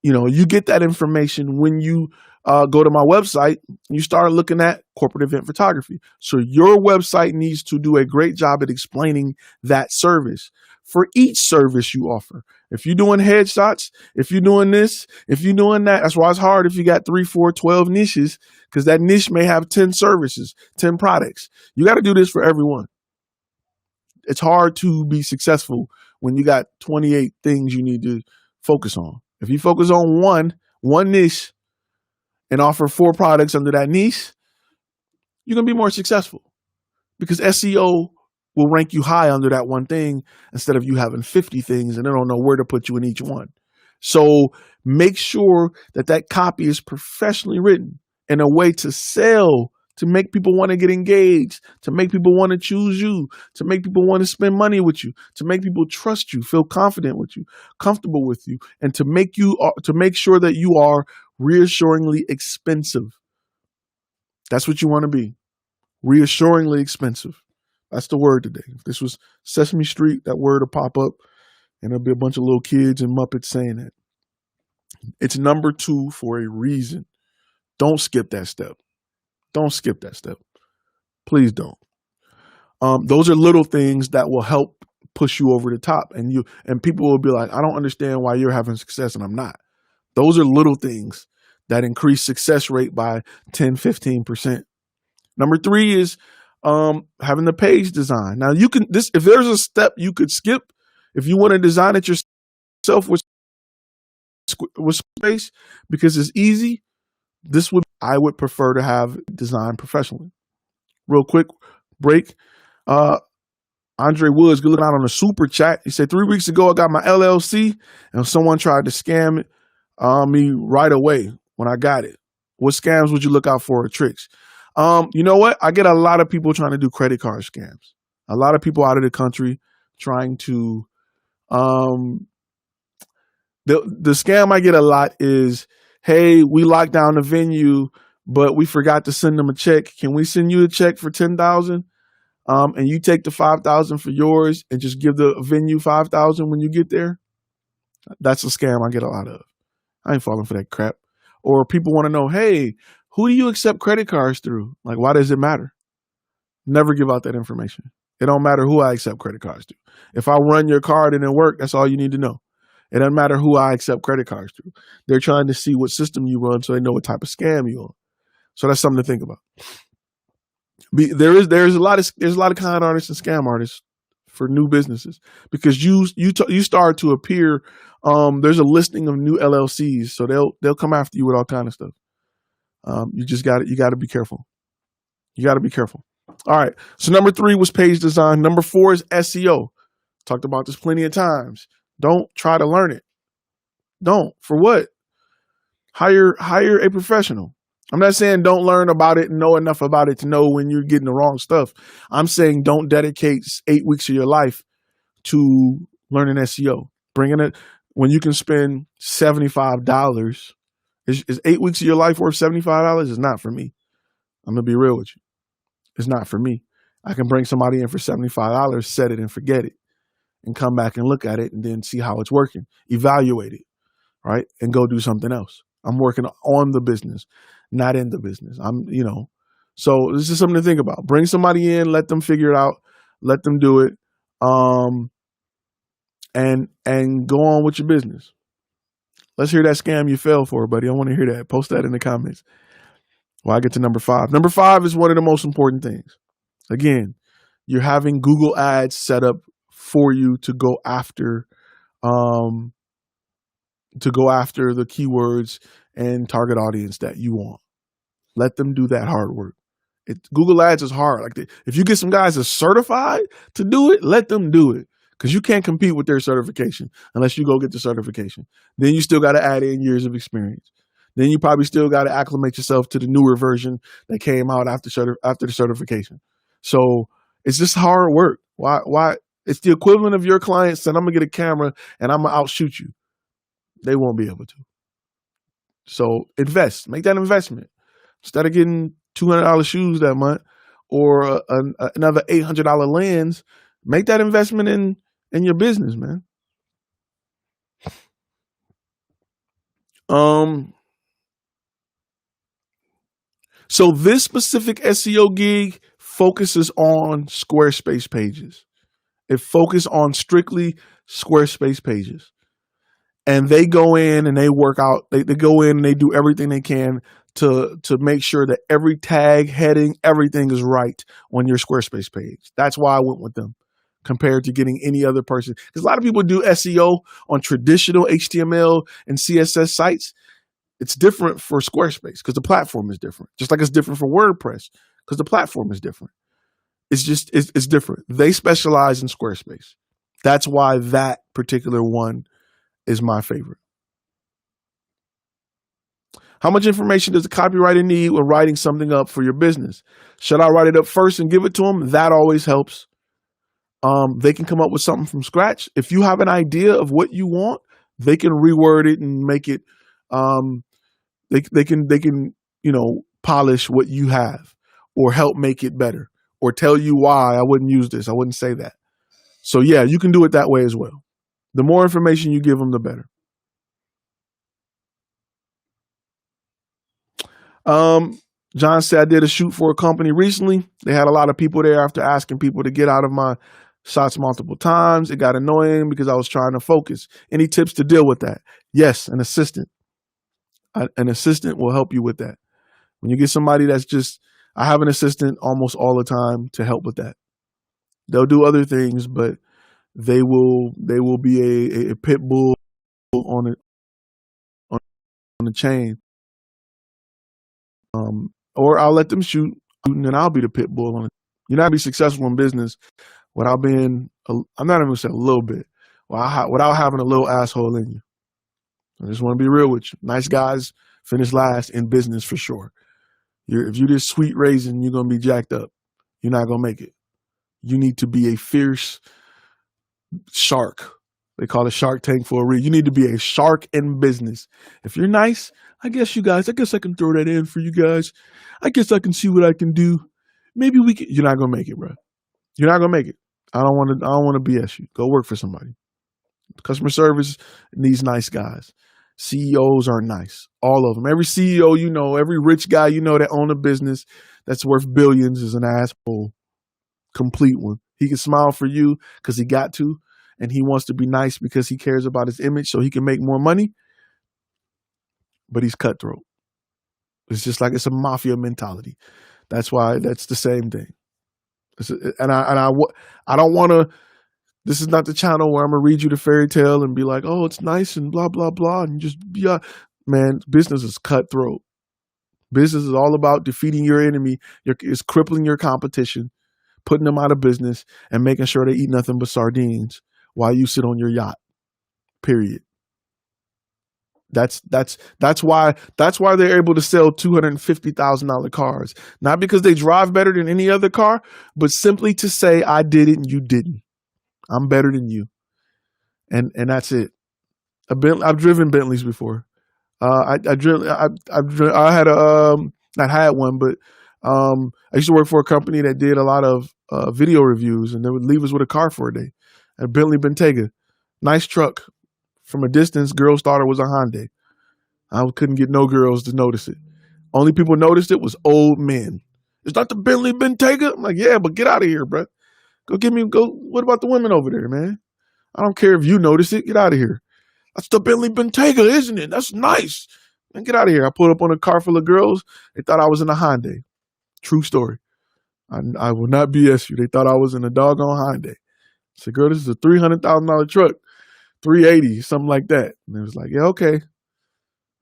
A: You get that information when you go to my website, you start looking at corporate event photography. So your website needs to do a great job at explaining that service for each service you offer. If you're doing headshots, if you're doing this, if you're doing that, that's why it's hard if you got 3, 4, 12 niches, because that niche may have 10 services, 10 products. You got to do this for everyone. It's hard to be successful when you got 28 things you need to focus on. If you focus on one niche and offer 4 products under that niche, you're going to be more successful because SEO will rank you high under that one thing instead of you having 50 things and they don't know where to put you in each one. So make sure that copy is professionally written in a way to sell, to make people want to get engaged, to make people want to choose you, to make people want to spend money with you, to make people trust you, feel confident with you, comfortable with you, and to make sure that you are reassuringly expensive. That's what you want to be. Reassuringly expensive. That's the word today. If this was Sesame Street, that word will pop up and there'll be a bunch of little kids and Muppets saying it. It's number 2 for a reason. Don't skip that step. Don't skip that step. Please don't. Those are little things that will help push you over the top. And people will be like, I don't understand why you're having success and I'm not. Those are little things that increase success rate by 10, 15%. Number 3 is having the page design. Now if there's a step you could skip, if you want to design it yourself with Squarespace, because it's easy, I would prefer to have designed professionally. Real quick break. Andre Woods, good looking out on a super chat. He said 3 weeks ago, I got my LLC and someone tried to scam me right away when I got it. What scams would you look out for or tricks? You know what? I get a lot of people trying to do credit card scams. A lot of people out of the country trying to, the scam I get a lot is, hey, we locked down the venue, but we forgot to send them a check. Can we send you a check for $10,000? And you take the $5,000 for yours and just give the venue $5,000 when you get there? That's a scam I get a lot of. I ain't falling for that crap. Or people want to know, hey, who do you accept credit cards through? Like, why does it matter? Never give out that information. It don't matter who I accept credit cards through. If I run your card and it work, that's all you need to know. It doesn't matter who I accept credit cards through. They're trying to see what system you run so they know what type of scam you're on. So that's something to think about. There's a lot of con artists and scam artists for new businesses because you start to appear. There's a listing of new LLCs, so they'll come after you with all kind of stuff. You got to be careful. You got to be careful. All right. So number 3 was page design. Number 4 is SEO. Talked about this plenty of times. Don't try to learn it. Don't. For what? Hire a professional. I'm not saying don't learn about it and know enough about it to know when you're getting the wrong stuff. I'm saying don't dedicate 8 weeks of your life to learning SEO. Bringing it when you can spend $75. Is 8 weeks of your life worth $75? It's not for me. I'm going to be real with you. It's not for me. I can bring somebody in for $75, set it and forget it, and come back and look at it and then see how it's working, evaluate it, right? And go do something else. I'm working on the business, not in the business. So this is something to think about. Bring somebody in, let them figure it out, let them do it, and go on with your business. Let's hear that scam you fell for, buddy. I want to hear that. Post that in the comments. Well, I get to number 5. Number 5 is one of the most important things. Again, you're having Google Ads set up for you to go after the keywords and target audience that you want. Let them do that hard work. Google Ads is hard. Like if you get some guys that's certified to do it, let them do it, because you can't compete with their certification unless you go get the certification. Then you still got to add in years of experience. Then you probably still got to acclimate yourself to the newer version that came out after the certification. So it's just hard work. Why? It's the equivalent of your client saying, I'm going to get a camera and I'm going to outshoot you. They won't be able to. So invest. Make that investment. Instead of getting $200 shoes that month or another $800 lens, make that investment in your business, man. So this specific SEO gig focuses on Squarespace pages. It focuses on strictly Squarespace pages. And they go in and they work out, they go in and they do everything they can to make sure that every tag, heading, everything is right on your Squarespace page. That's why I went with them compared to getting any other person. Because a lot of people do SEO on traditional HTML and CSS sites. It's different for Squarespace because the platform is different. Just like it's different for WordPress because the platform is different. It's different. They specialize in Squarespace. That's why that particular one is my favorite. How much information does a copywriter need when writing something up for your business? Should I write it up first and give it to them? That always helps. They can come up with something from scratch. If you have an idea of what you want, they can reword it and make it. They can polish what you have, or help make it better, or tell you why I wouldn't use this. I wouldn't say that. So yeah, you can do it that way as well. The more information you give them, the better. John said, I did a shoot for a company recently. They had a lot of people there after asking people to get out of my shots multiple times. It got annoying because I was trying to focus. Any tips to deal with that? Yes, an assistant. An assistant will help you with that. When you get somebody that's just, I have an assistant almost all the time to help with that. They'll do other things, but they will be a pit bull on the chain. Or I'll let them shoot, and then I'll be the pit bull on it. You're not gonna be successful in business without being, I'm not even gonna say a little bit, without having a little asshole in you. I just want to be real with you. Nice guys finish last in business for sure. If you're this sweet raisin, you're gonna be jacked up. You're not gonna make it. You need to be a fierce shark. They call it Shark Tank for a reason. You need to be a shark in business. If you're nice, I guess I can throw that in for you guys. I guess I can see what I can do. Maybe we can. You're not gonna make it, bro. You're not gonna make it. I don't want to BS you. Go work for somebody. Customer service needs nice guys. CEOs are nice. All of them. Every CEO you know, every rich guy you know that own a business that's worth billions is an asshole. Complete one. He can smile for you because he got to, and he wants to be nice because he cares about his image so he can make more money. But he's cutthroat. It's just like it's a mafia mentality. That's why that's the same thing. I don't want to. This is not the channel where I'm gonna read you the fairy tale and be like, oh, it's nice and blah blah blah, and just man. Business is cutthroat. Business is all about defeating your enemy. It's crippling your competition, putting them out of business, and making sure they eat nothing but sardines while you sit on your yacht. Period. That's why they're able to sell $250,000 cars. Not because they drive better than any other car, but simply to say, I did it and you didn't. I'm better than you. And that's it. I've driven Bentleys before. I had not had one, but I used to work for a company that did a lot of video reviews, and they would leave us with a car for a day. A Bentley Bentayga, nice truck. From a distance, girls thought it was a Hyundai. I couldn't get no girls to notice it. Only people noticed it was old men. It's not the Bentley Bentayga. I'm like, yeah, but get out of here, bro. Go. What about the women over there, man? I don't care if you notice it. Get out of here. That's the Bentley Bentayga, isn't it? That's nice. Man, get out of here. I pulled up on a car full of girls. They thought I was in a Hyundai. True story. I will not BS you. They thought I was in a doggone Hyundai. I said, girl, this is a $300,000 truck. 380, something like that. And they was like, yeah, okay.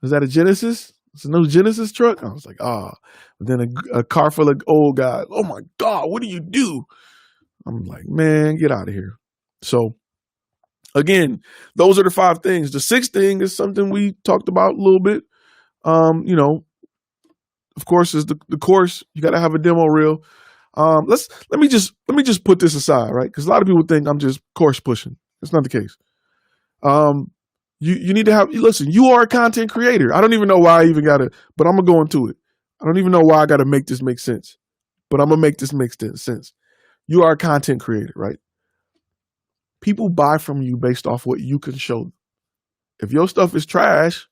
A: Is that a Genesis? It's a new Genesis truck? I was like, ah. But then a car full of old guys. Oh my God, what do you do? I'm like, man, get out of here. So again, those are the 5 things. The 6th thing is something we talked about a little bit. Of course, is the course. You got to have a demo reel. Let me just put this aside, right? Because a lot of people think I'm just course pushing. That's not the case. You need to have, listen, you are a content creator. I don't even know why I even got to, but I'm going to go into it. I don't even know why I got to make this make sense, but I'm going to make this make sense. You are a content creator, right? People buy from you based off what you can show them. If your stuff is trash,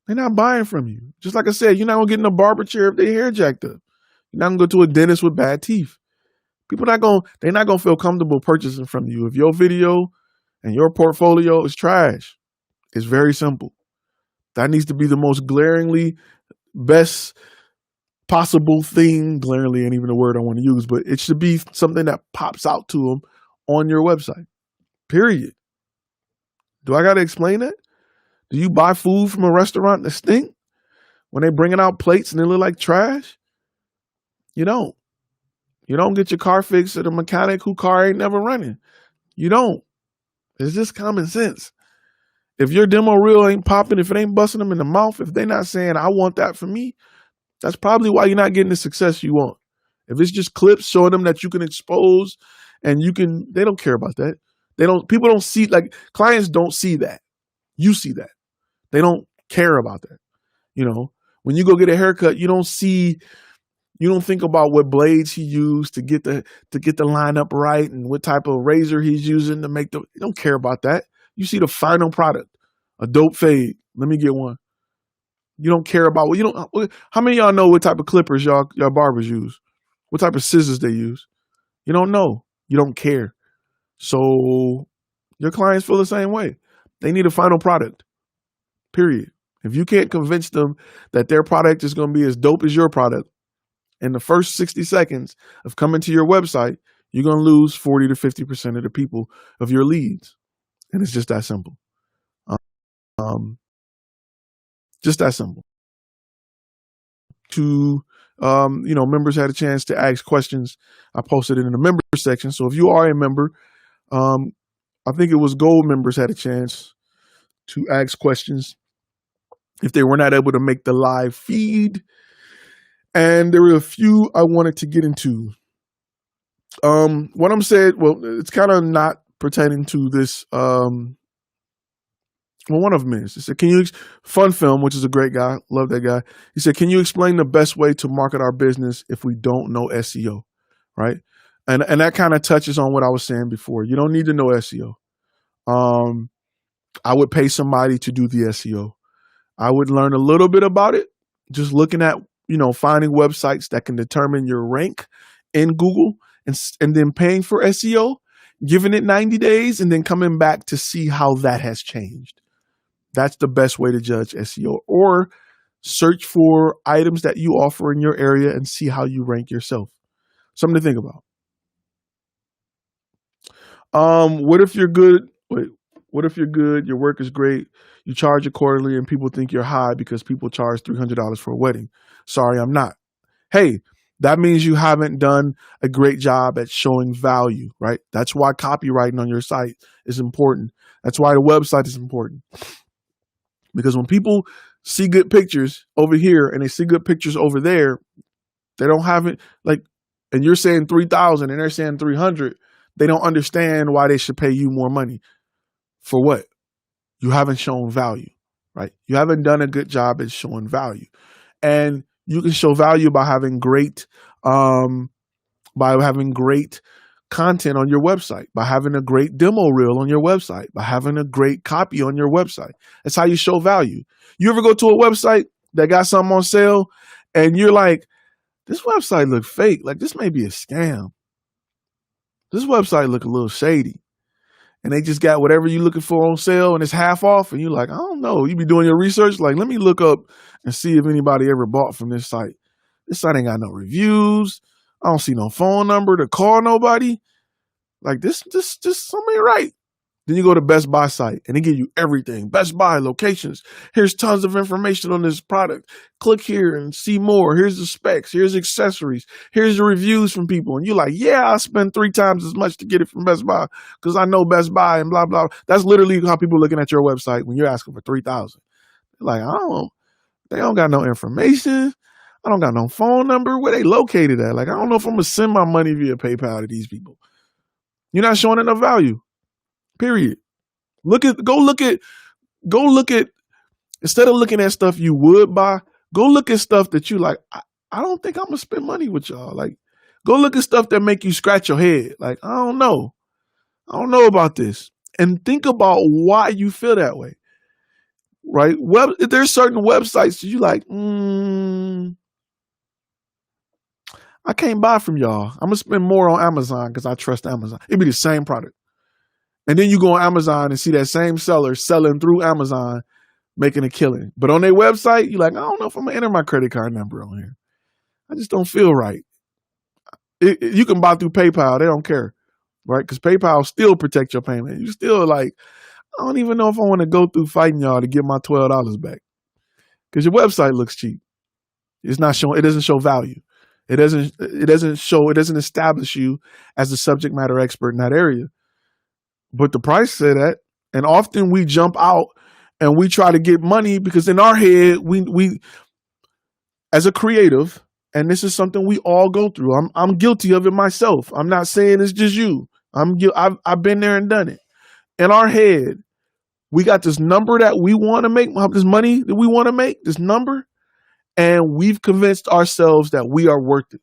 A: they're not buying from you. Just like I said, you're not going to get in a barber chair if their hair jacked up. You're not going to go to a dentist with bad teeth. They're not going to feel comfortable purchasing from you if your video and your portfolio is trash. It's very simple. That needs to be the most glaringly best possible thing. Glaringly ain't even the word I want to use, but it should be something that pops out to them on your website. Period. Do I got to explain that? Do you buy food from a restaurant that stink when they bringing out plates and they look like trash? You don't. You don't get your car fixed at a mechanic whose car ain't never running. You don't. It's just common sense. If your demo reel ain't popping, if it ain't busting them in the mouth, if they're not saying, I want that for me, that's probably why you're not getting the success you want. If it's just clips showing them that you can expose and they don't care about that. People don't see, like clients don't see that. You see that. They don't care about that. When you go get a haircut, you don't think about what blades he used to get the line up right and what type of razor he's using to make you don't care about that. You see the final product, a dope fade. Let me get one. You don't care about how many of y'all know what type of clippers y'all barbers use? What type of scissors they use? You don't know. You don't care. So your clients feel the same way. They need a final product. Period. If you can't convince them that their product is going to be as dope as your product, in the first 60 seconds of coming to your website, you're going to lose 40 to 50% of the people of your leads. And it's just that simple. Just that simple. Members had a chance to ask questions. I posted it in the member section. So if you are a member, I think it was gold members had a chance to ask questions if they were not able to make the live feed. And there were a few I wanted to get into. One of them said, well, it's kind of not pertaining to this. One of them is. He said, Fun Film, which is a great guy. Love that guy. He said, can you explain the best way to market our business if we don't know SEO? Right? And that kind of touches on what I was saying before. You don't need to know SEO. I would pay somebody to do the SEO. I would learn a little bit about it, just looking at, finding websites that can determine your rank in Google and then paying for SEO, giving it 90 days and then coming back to see how that has changed. That's the best way to judge SEO. Or search for items that you offer in your area and see how you rank yourself. Something to think about. What if you're good? What if you're good? Your work is great. You charge accordingly and people think you're high because people charge $300 for a wedding. Sorry, I'm not. Hey, that means you haven't done a great job at showing value, right? That's why copywriting on your site is important. That's why the website is important. Because when people see good pictures over here and they see good pictures over there, they don't have it like, and you're saying 3,000 and they're saying 300. They don't understand why they should pay you more money. For what? You haven't shown value, right? You haven't done a good job at showing value. And you can show value by having great content on your website, by having a great demo reel on your website, by having a great copy on your website. That's how you show value. You ever go to a website that got something on sale and you're like, this website look fake. Like, this may be a scam. This website look a little shady. And they just got whatever you're looking for on sale and it's half off. And you're like, I don't know. You be doing your research. Like, let me look up and see if anybody ever bought from this site. This site ain't got no reviews. I don't see no phone number to call nobody. Like, this something ain't right. Then you go to Best Buy site and they give you everything. Best Buy locations. Here's tons of information on this product. Click here and see more. Here's the specs. Here's accessories. Here's the reviews from people. And you're like, yeah, I spend 3 times as much to get it from Best Buy because I know Best Buy and blah, blah. That's literally how people are looking at your website when you're asking for 3,000. Like, they don't got no information. I don't got no phone number. Where they located at? Like, I don't know if I'm going to send my money via PayPal to these people. You're not showing enough value. Period. Go look at, instead of looking at stuff you would buy, go look at stuff that you like, I don't think I'm going to spend money with y'all. Like, go look at stuff that make you scratch your head. Like, I don't know about this. And think about why you feel that way, right? There's certain websites that you like, I can't buy from y'all. I'm going to spend more on Amazon because I trust Amazon. It'd be the same product. And then you go on Amazon and see that same seller selling through Amazon, making a killing. But on their website, you're like, I don't know if I'm going to enter my credit card number on here. I just don't feel right. You can buy through PayPal. They don't care, right? Because PayPal still protects your payment. You still like, I don't even know if I want to go through fighting y'all to get my $12 back. Because your website looks cheap. It's not showing, it doesn't show value. It doesn't establish you as the subject matter expert in that area. But the price say that, and often we jump out and we try to get money because in our head, we as a creative, and this is something we all go through. I'm guilty of it myself. I'm not saying it's just you. I've been there and done it. In our head, we got this number that we want to make, this money that we want to make, this number, and we've convinced ourselves that we are worth it,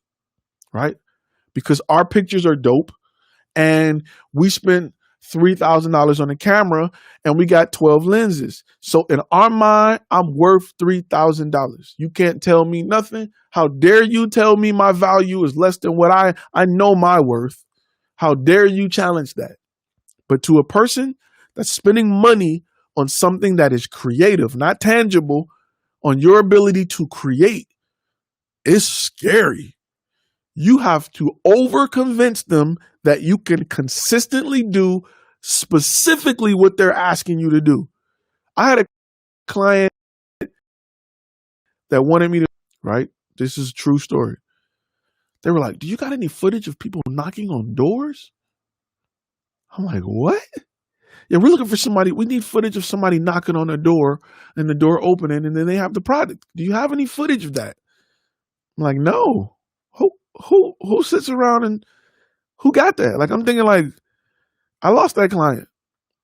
A: right? Because our pictures are dope, and we spent $3,000 on the camera and we got 12 lenses. So in our mind, I'm worth $3,000. You can't tell me nothing. How dare you tell me my value is less than what I know my worth? How dare you challenge that? But to a person that's spending money on something that is creative, not tangible, on your ability to create, it's scary. You have to over-convince them that you can consistently do specifically what they're asking you to do. I had a client that wanted me to, right? This is a true story. They were like, do you got any footage of people knocking on doors? I'm like, what? Yeah, we're looking for somebody. We need footage of somebody knocking on a door and the door opening and then they have the product. Do you have any footage of that? I'm like, no. Who sits around and who got that? Like, I'm thinking like, I lost that client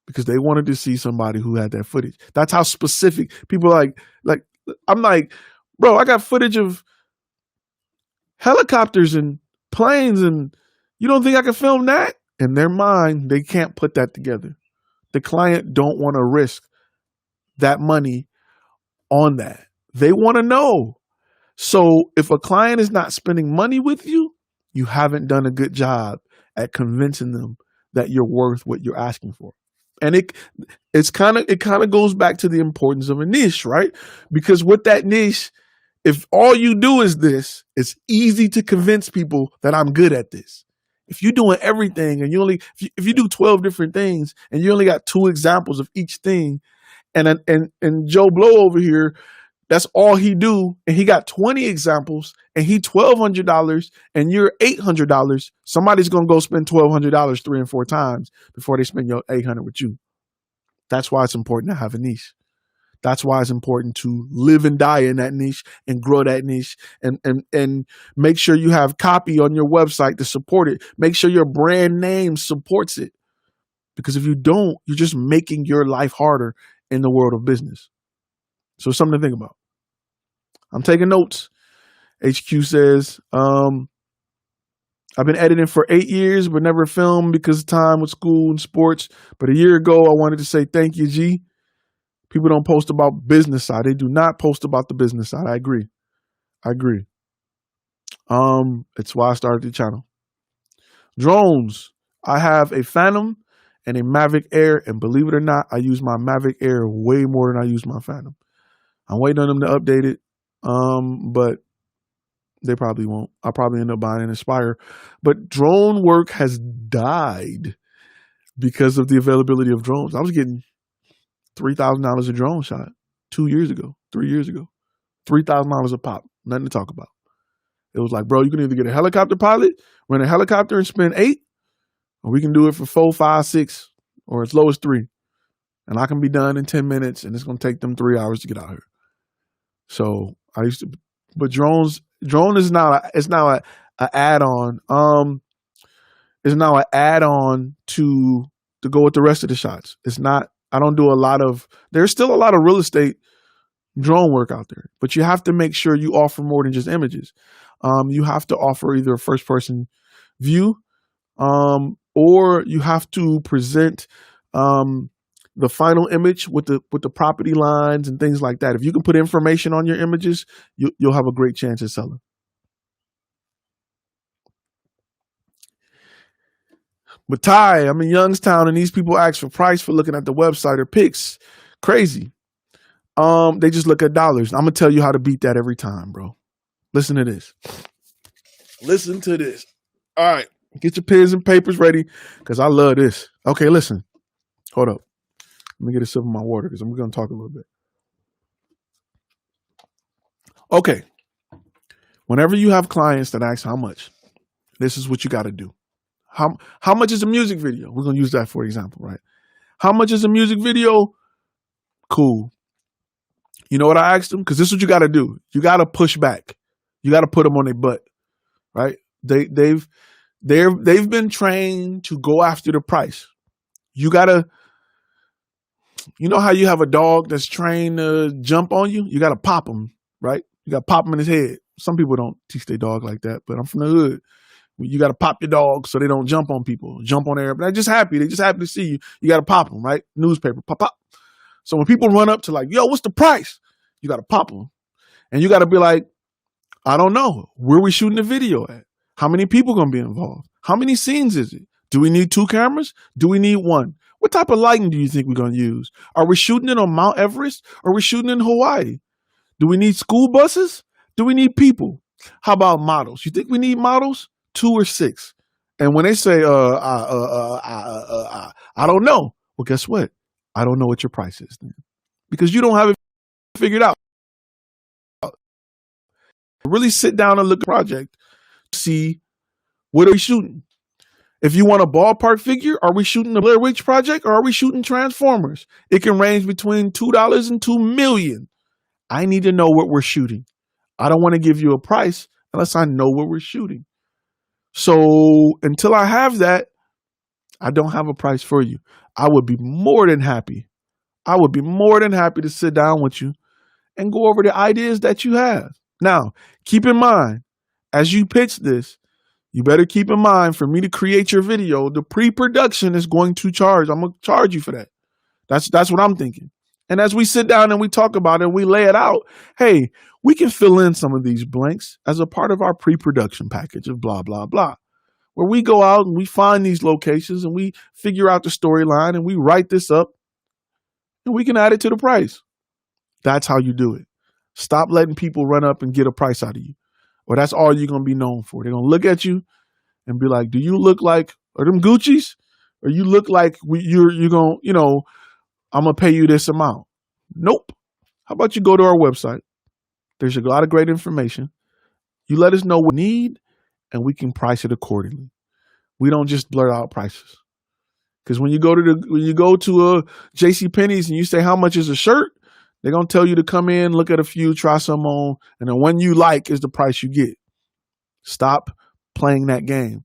A: because they wanted to see somebody who had that footage. That's how specific people like, I'm like, bro, I got footage of helicopters and planes and you don't think I can film that? In their mind, they can't put that together. The client don't want to risk that money on that. They want to know. So if a client is not spending money with you, you haven't done a good job at convincing them that you're worth what you're asking for. And it kind of goes back to the importance of a niche, right? Because with that niche, if all you do is this, it's easy to convince people that I'm good at this. If you're doing everything and if you do 12 different things and you only got 2 examples of each thing, and Joe Blow over here, that's all he do, and he got 20 examples, and he $1,200, and you're $800. Somebody's gonna go spend $1,200 3 and 4 times before they spend your $800 with you. That's why it's important to have a niche. That's why it's important to live and die in that niche and grow that niche and make sure you have copy on your website to support it. Make sure your brand name supports it. Because if you don't, you're just making your life harder in the world of business. So it's something to think about. I'm taking notes. HQ says, I've been editing for 8 years, but never filmed because of time with school and sports. But a year ago, I wanted to say thank you, G. People don't post about business side. They do not post about the business side. I agree. It's why I started the channel. Drones. I have a Phantom and a Mavic Air, and believe it or not, I use my Mavic Air way more than I use my Phantom. I'm waiting on them to update it, but they probably won't. I'll probably end up buying an Aspire. But drone work has died because of the availability of drones. I was getting $3,000 a drone shot 3 years ago, $3,000 a pop. Nothing to talk about. It was like, bro, you can either get a helicopter pilot, rent a helicopter and spend 8, or we can do it for 4, 5, 6, or as low as 3. And I can be done in 10 minutes, and it's going to take them 3 hours to get out here. So I used to, but drone is now, it's now an add-on. It's now an add-on to go with the rest of the shots. It's not, I don't do a lot of, there's still a lot of real estate drone work out there, but you have to make sure you offer more than just images. You have to offer either a first person view, or you have to present, the final image with the property lines and things like that. If you can put information on your images, you'll have a great chance at selling. But Ty, I'm in Youngstown and these people ask for price for looking at the website or pics. Crazy. They just look at dollars. I'm gonna tell you how to beat that every time, bro. Listen to this. All right, get your pens and papers ready because I love this. Okay, listen. Hold up. Let me get a sip of my water because I'm going to talk a little bit. Okay. Whenever you have clients that ask how much, this is what you got to do. How much is a music video? We're going to use that for example, right? How much is a music video? Cool. You know what I asked them? Because this is what you got to do. You got to push back. You got to put them on their butt, right? They've been trained to go after the price. You got to, you know how you have a dog that's trained to jump on you? You got to pop him, right? You got to pop him in his head. Some people don't teach their dog like that, but I'm from the hood. You got to pop your dog so they don't jump on people, jump on air. But they're just happy. They just happy to see you. You got to pop them, right? Newspaper, pop, pop. So when people run up to like, yo, what's the price? You got to pop them. And you got to be like, I don't know. Where are we shooting the video at? How many people going to be involved? How many scenes is it? Do we need 2 cameras? Do we need 1? What type of lighting do you think we're going to use? Are we shooting it on Mount Everest? Or are we shooting in Hawaii? Do we need school buses? Do we need people? How about models? You think we need models? 2 or 6? And when they say, I don't know. Well, guess what? I don't know what your price is then. Because you don't have it figured out. Really sit down and look at the project. See, what are we shooting? If you want a ballpark figure, are we shooting the Blair Witch Project or are we shooting Transformers? It can range between $2 and $2 million. I need to know what we're shooting. I don't want to give you a price unless I know what we're shooting. So until I have that, I don't have a price for you. I would be more than happy. To sit down with you and go over the ideas that you have. Now, keep in mind, as you pitch this, you better keep in mind for me to create your video, the pre-production is going to charge. I'm going to charge you for that. That's what I'm thinking. And as we sit down and we talk about it and we lay it out, hey, we can fill in some of these blanks as a part of our pre-production package of blah, blah, blah, where we go out and we find these locations and we figure out the storyline and we write this up and we can add it to the price. That's how you do it. Stop letting people run up and get a price out of you. Or that's all you're going to be known for. They're going to look at you and be like, do you look like, are them Gucci's? Or you look like you're going to, I'm going to pay you this amount. Nope. How about you go to our website? There's a lot of great information. You let us know what we need and we can price it accordingly. We don't just blurt out prices. Because when you go to a JCPenney's and you say, how much is a shirt? They're going to tell you to come in, look at a few, try some on, and the one you like is the price you get. Stop playing that game.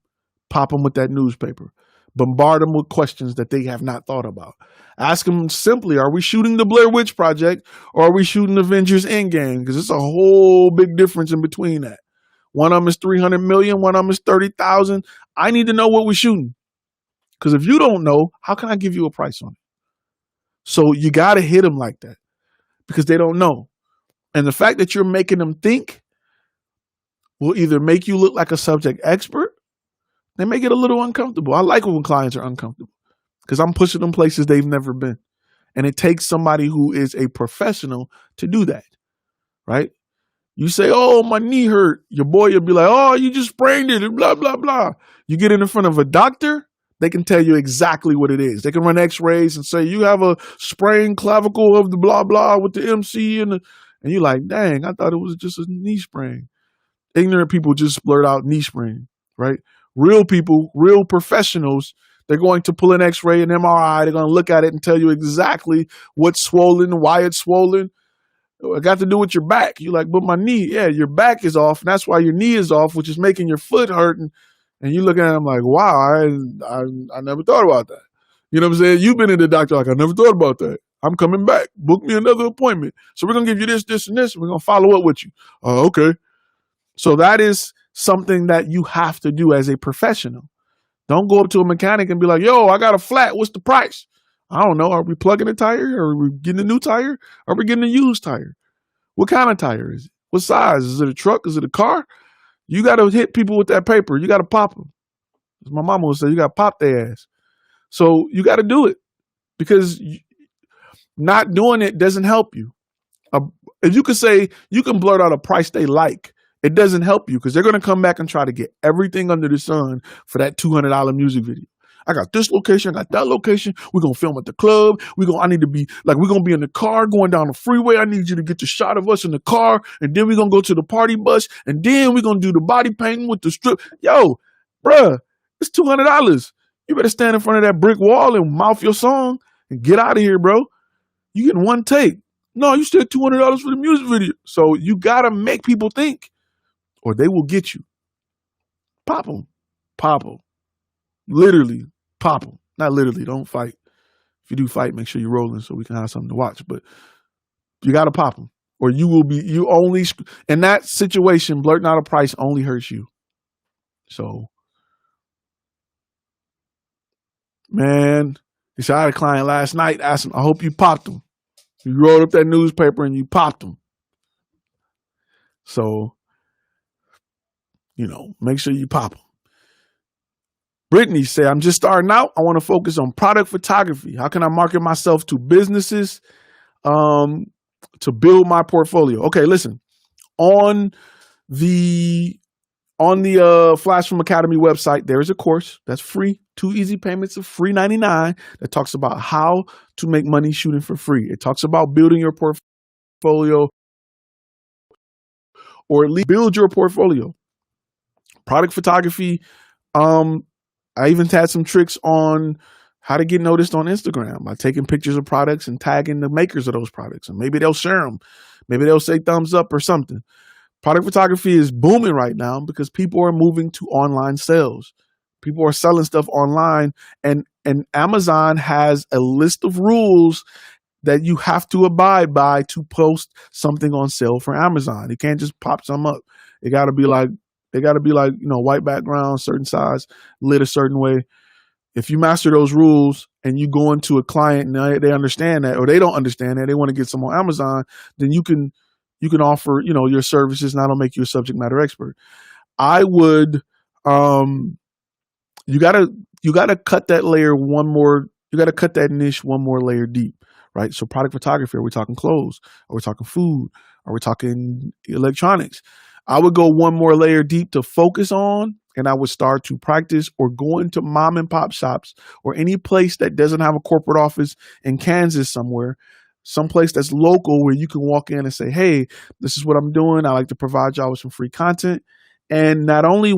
A: Pop them with that newspaper. Bombard them with questions that they have not thought about. Ask them simply, are we shooting the Blair Witch Project or are we shooting Avengers Endgame? Because it's a whole big difference in between that. One of them is 300 million, one of them is 30,000. I need to know what we're shooting. Because if you don't know, how can I give you a price on it? So you got to hit them like that because they don't know. And the fact that you're making them think will either make you look like a subject expert. They may get a little uncomfortable. I like it when clients are uncomfortable because I'm pushing them places they've never been. And it takes somebody who is a professional to do that, right? You say, oh, my knee hurt. Your boy will be like, oh, you just sprained it and blah, blah, blah. You get in front of a doctor, they can tell you exactly what it is. They can run x-rays and say, you have a sprained clavicle of the blah, blah with the MC. And you're like, dang, I thought it was just a knee sprain. Ignorant people just blurt out knee sprain, right? Real people, real professionals, they're going to pull an x-ray, an MRI. They're going to look at it and tell you exactly what's swollen, why it's swollen. It got to do with your back. You're like, but my knee, yeah, your back is off. And that's why your knee is off, which is making your foot hurt. And you're looking at them like, wow, I never thought about that. You know what I'm saying? You've been in the doctor like, I never thought about that. I'm coming back. Book me another appointment. So we're going to give you this, this, and this. And we're going to follow up with you. Oh, okay. So that is something that you have to do as a professional. Don't go up to a mechanic and be like, yo, I got a flat. What's the price? I don't know. Are we plugging a tire? Are we getting a new tire? Are we getting a used tire? What kind of tire is it? What size? Is it a truck? Is it a car? You got to hit people with that paper. You got to pop them. As my mama would say, you got to pop their ass. So you got to do it because not doing it doesn't help you. If you could say, you can blurt out a price they like, it doesn't help you because they're going to come back and try to get everything under the sun for that $200 music video. I got this location. I got that location. We're going to film at the club. we're going to be in the car going down the freeway. I need you to get the shot of us in the car. And then we're going to go to the party bus. And then we're going to do the body painting with the strip. Yo, bruh, it's $200. You better stand in front of that brick wall and mouth your song and get out of here, bro. You getting one take. No, you said $200 for the music video. So you got to make people think or they will get you. Pop them. Pop them. Literally. Pop them. Not literally. Don't fight. If you do fight, make sure you're rolling so we can have something to watch. But you got to pop them. Or you only, in that situation, blurting out a price only hurts you. So, man, I had a client last night, asked him, I hope you popped them. You rolled up that newspaper and you popped them. So, make sure you pop them. Brittany said, I'm just starting out. I want to focus on product photography. How can I market myself to businesses to build my portfolio? Okay, listen. On the Flash from Academy website, there is a course that's free. 2 easy payments of free $99 that talks about how to make money shooting for free. It talks about building your portfolio or at least build your portfolio. Product photography. I even had some tricks on how to get noticed on Instagram by taking pictures of products and tagging the makers of those products. And maybe they'll share them. Maybe they'll say thumbs up or something. Product photography is booming right now because people are moving to online sales. People are selling stuff online and Amazon has a list of rules that you have to abide by to post something on sale for Amazon. You can't just pop some up. They got to be like, white background, certain size, lit a certain way. If you master those rules and you go into a client and they understand that, or they don't understand that, they want to get some on Amazon, then you can offer, your services, and that'll make you a subject matter expert. I would, you gotta cut that layer one more, you gotta cut that niche one more layer deep, right? So product photography, are we talking clothes? Are we talking food? Are we talking electronics? I would go one more layer deep to focus on, and I would start to practice or go into mom and pop shops or any place that doesn't have a corporate office in Kansas somewhere, someplace that's local where you can walk in and say, hey, this is what I'm doing. I like to provide y'all with some free content. And not only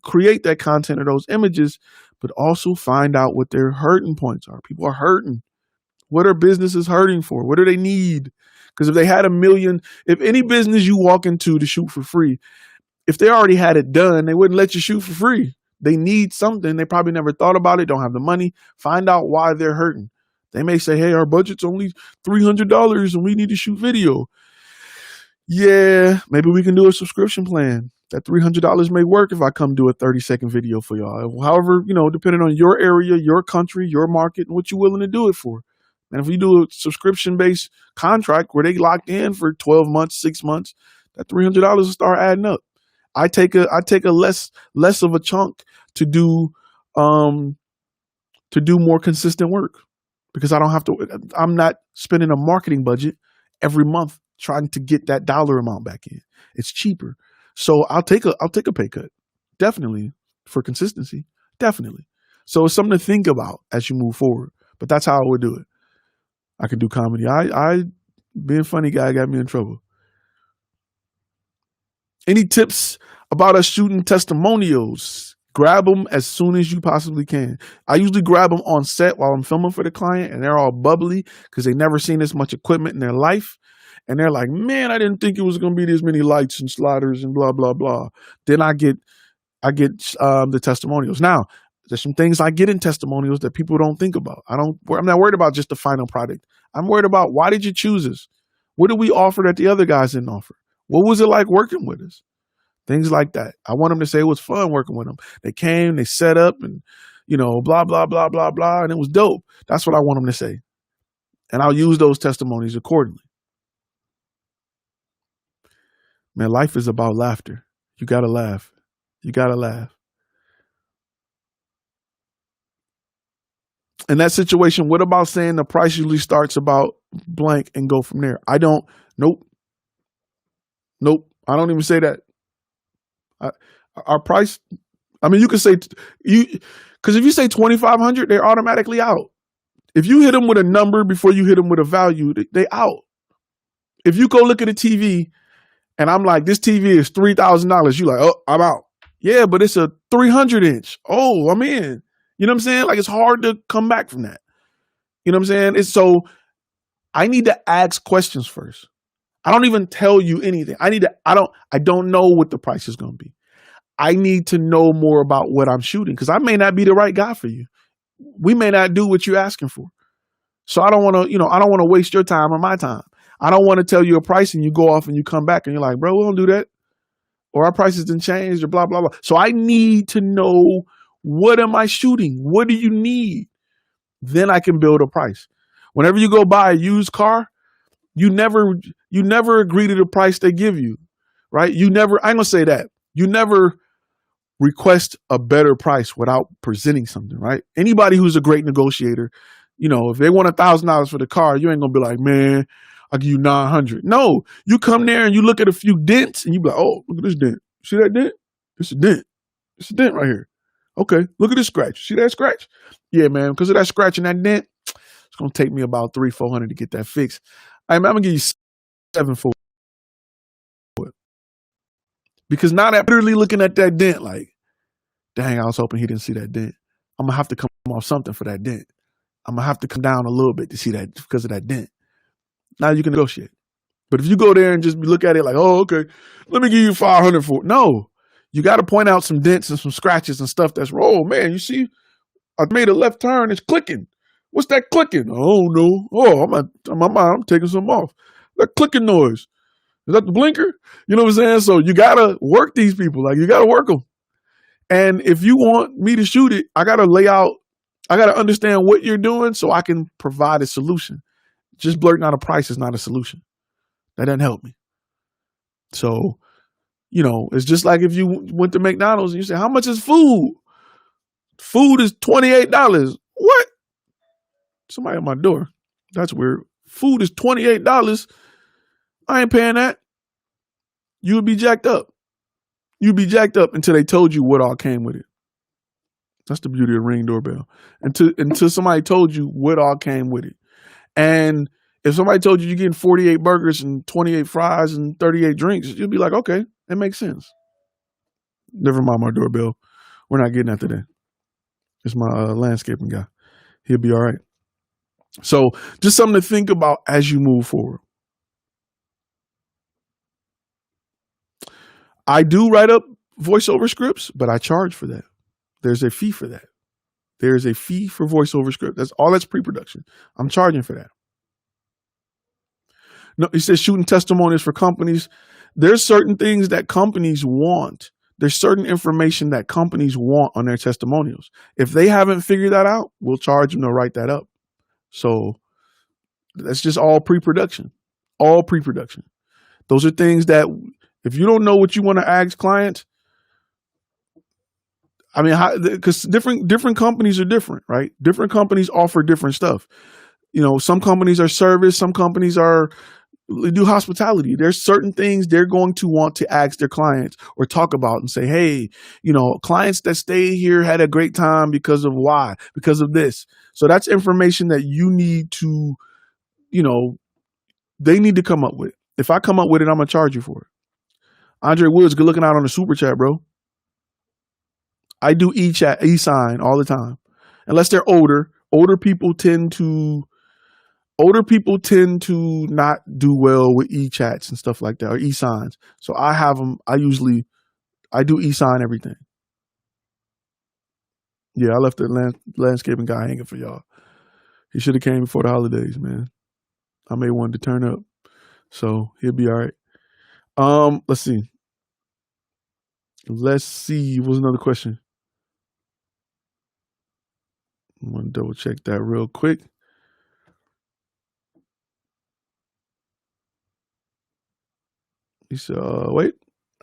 A: create that content or those images, but also find out what their hurting points are. People are hurting. What are businesses hurting for? What do they need? Because if they had 1 million, if any business you walk into to shoot for free, if they already had it done, they wouldn't let you shoot for free. They need something. They probably never thought about it, don't have the money. Find out why they're hurting. They may say, hey, our budget's only $300 and we need to shoot video. Yeah, maybe we can do a subscription plan. That $300 may work if I come do a 30-second video for y'all. However, depending on your area, your country, your market, and what you're willing to do it for. And if we do a subscription-based contract where they locked in for 12 months, 6 months, that $300 will start adding up. I take a less of a chunk to do more consistent work because I'm not spending a marketing budget every month trying to get that dollar amount back in. It's cheaper. So I'll take a pay cut. Definitely for consistency. Definitely. So it's something to think about as you move forward. But that's how I would do it. I could do comedy. I being funny guy got me in trouble. Any tips about us shooting testimonials? Grab them as soon as you possibly can. I usually grab them on set while I'm filming for the client, and they're all bubbly because they've never seen this much equipment in their life. And they're like, man, I didn't think it was going to be this many lights and sliders and blah, blah, blah. Then I get the testimonials. Now, there's some things I get in testimonials that people don't think about. I'm not worried about just the final product. I'm worried about, why did you choose us? What did we offer that the other guys didn't offer? What was it like working with us? Things like that. I want them to say it was fun working with them. They came, they set up, and, blah, blah, blah, blah, blah, and it was dope. That's what I want them to say. And I'll use those testimonies accordingly. Man, life is about laughter. You got to laugh. You got to laugh. In that situation, what about saying the price usually starts about blank and go from there? Nope. I don't even say that. Our price, you can say, because if you say 2,500, they're automatically out. If you hit them with a number before you hit them with a value, they out. If you go look at a TV and I'm like, this TV is $3,000, you're like, oh, I'm out. Yeah, but it's a 300-inch. Oh, I'm in. You know what I'm saying? Like, it's hard to come back from that. You know what I'm saying? I need to ask questions first. I don't even tell you anything. I don't know what the price is going to be. I need to know more about what I'm shooting because I may not be the right guy for you. We may not do what you're asking for. So I don't want to waste your time or my time. I don't want to tell you a price and you go off and you come back and you're like, bro, we don't do that. Or our prices didn't change or blah, blah, blah. So I need to know, what am I shooting? What do you need? Then I can build a price. Whenever you go buy a used car, you never agree to the price they give you, right? I'm going to say that. You never request a better price without presenting something, right? Anybody who's a great negotiator, if they want $1,000 for the car, you ain't going to be like, man, I'll give you 900. No, you come there and you look at a few dents and you be like, oh, look at this dent. See that dent? It's a dent. It's a dent right here. Okay, look at this scratch. See that scratch? Yeah, man, because of that scratch and that dent, it's going to take me about $300-$400 to get that fixed. I'm going to give you $700 for it. Because now that I'm literally looking at that dent like, dang, I was hoping he didn't see that dent. I'm going to have to come off something for that dent. I'm going to have to come down a little bit to see that because of that dent. Now you can negotiate. But if you go there and just look at it like, oh, okay, let me give you $500 for it. No, you got to point out some dents and some scratches and stuff that's, oh, man, you see, I made a left turn. It's clicking. What's that clicking? Oh, no. Oh, I'm taking some off. That clicking noise. Is that the blinker? You know what I'm saying? So you got to work these people. Like, you got to work them. And if you want me to shoot it, I got to understand what you're doing so I can provide a solution. Just blurting out a price is not a solution. That doesn't help me. So, it's just like if you went to McDonald's and you say, how much is food? Food is $28. What? Somebody at my door. That's weird. Food is $28. I ain't paying that. You would be jacked up. You'd be jacked up until they told you what all came with it. That's the beauty of Ring doorbell. Until somebody told you what all came with it. And if somebody told you you're getting 48 burgers and 28 fries and 38 drinks, you'd be like, okay, that makes sense. Never mind my doorbell. We're not getting that today. It's my landscaping guy. He'll be all right. So just something to think about as you move forward. I do write up voiceover scripts, but I charge for that. There's a fee for that. There's a fee for voiceover script. That's pre-production. I'm charging for that. No, he says shooting testimonials for companies. There's certain things that companies want. There's certain information that companies want on their testimonials. If they haven't figured that out, we'll charge them to write that up. So that's just all pre-production. All pre-production. Those are things that if you don't know what you want to ask clients, I mean, because different companies are different, right? Different companies offer different stuff. You know, some companies are service, some companies they do hospitality. There's certain things they're going to want to ask their clients or talk about and say, hey, you know, clients that stay here had a great time because of why, because of this. So that's information that you need to, you know, they need to come up with. If I come up with it, I'm going to charge you for it. Andre Woods, good looking out on the super chat, bro. I do e-sign all the time. Unless they're older. Older people tend to not do well with e-chats and stuff like that, or e-signs. So I have them. I do e-sign everything. Yeah, I left the landscaping guy hanging for y'all. He should have came before the holidays, man. I may want to turn up. So he'll be all right. Let's see. What's another question? I'm going to double check that real quick. He said, wait.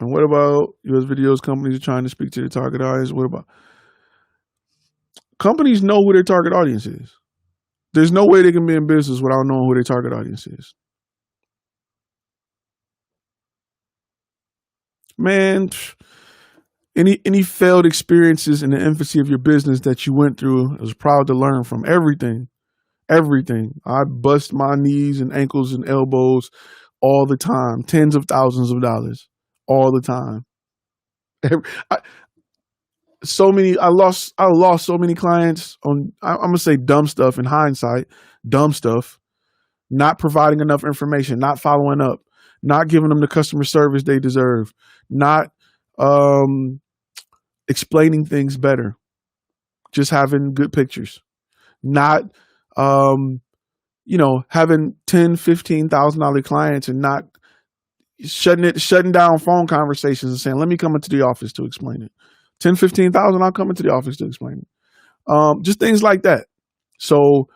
A: And what about US videos companies are trying to speak to their target audience? What about companies know who their target audience is? There's no way they can be in business without knowing who their target audience is. Man, any failed experiences in the infancy of your business that you went through, I was proud to learn from everything. Everything. I bust my knees and ankles and elbows all the time, tens of thousands of dollars all the time. I lost so many clients on, I'm going to say dumb stuff in hindsight, dumb stuff, not providing enough information, not following up, not giving them the customer service they deserve, not explaining things better, just having good pictures, not, having $10,000, $15,000 clients and not shutting down phone conversations and saying, let me come into the office to explain it. 10, 15,000, I'll come into the office to explain it. Just things like that. So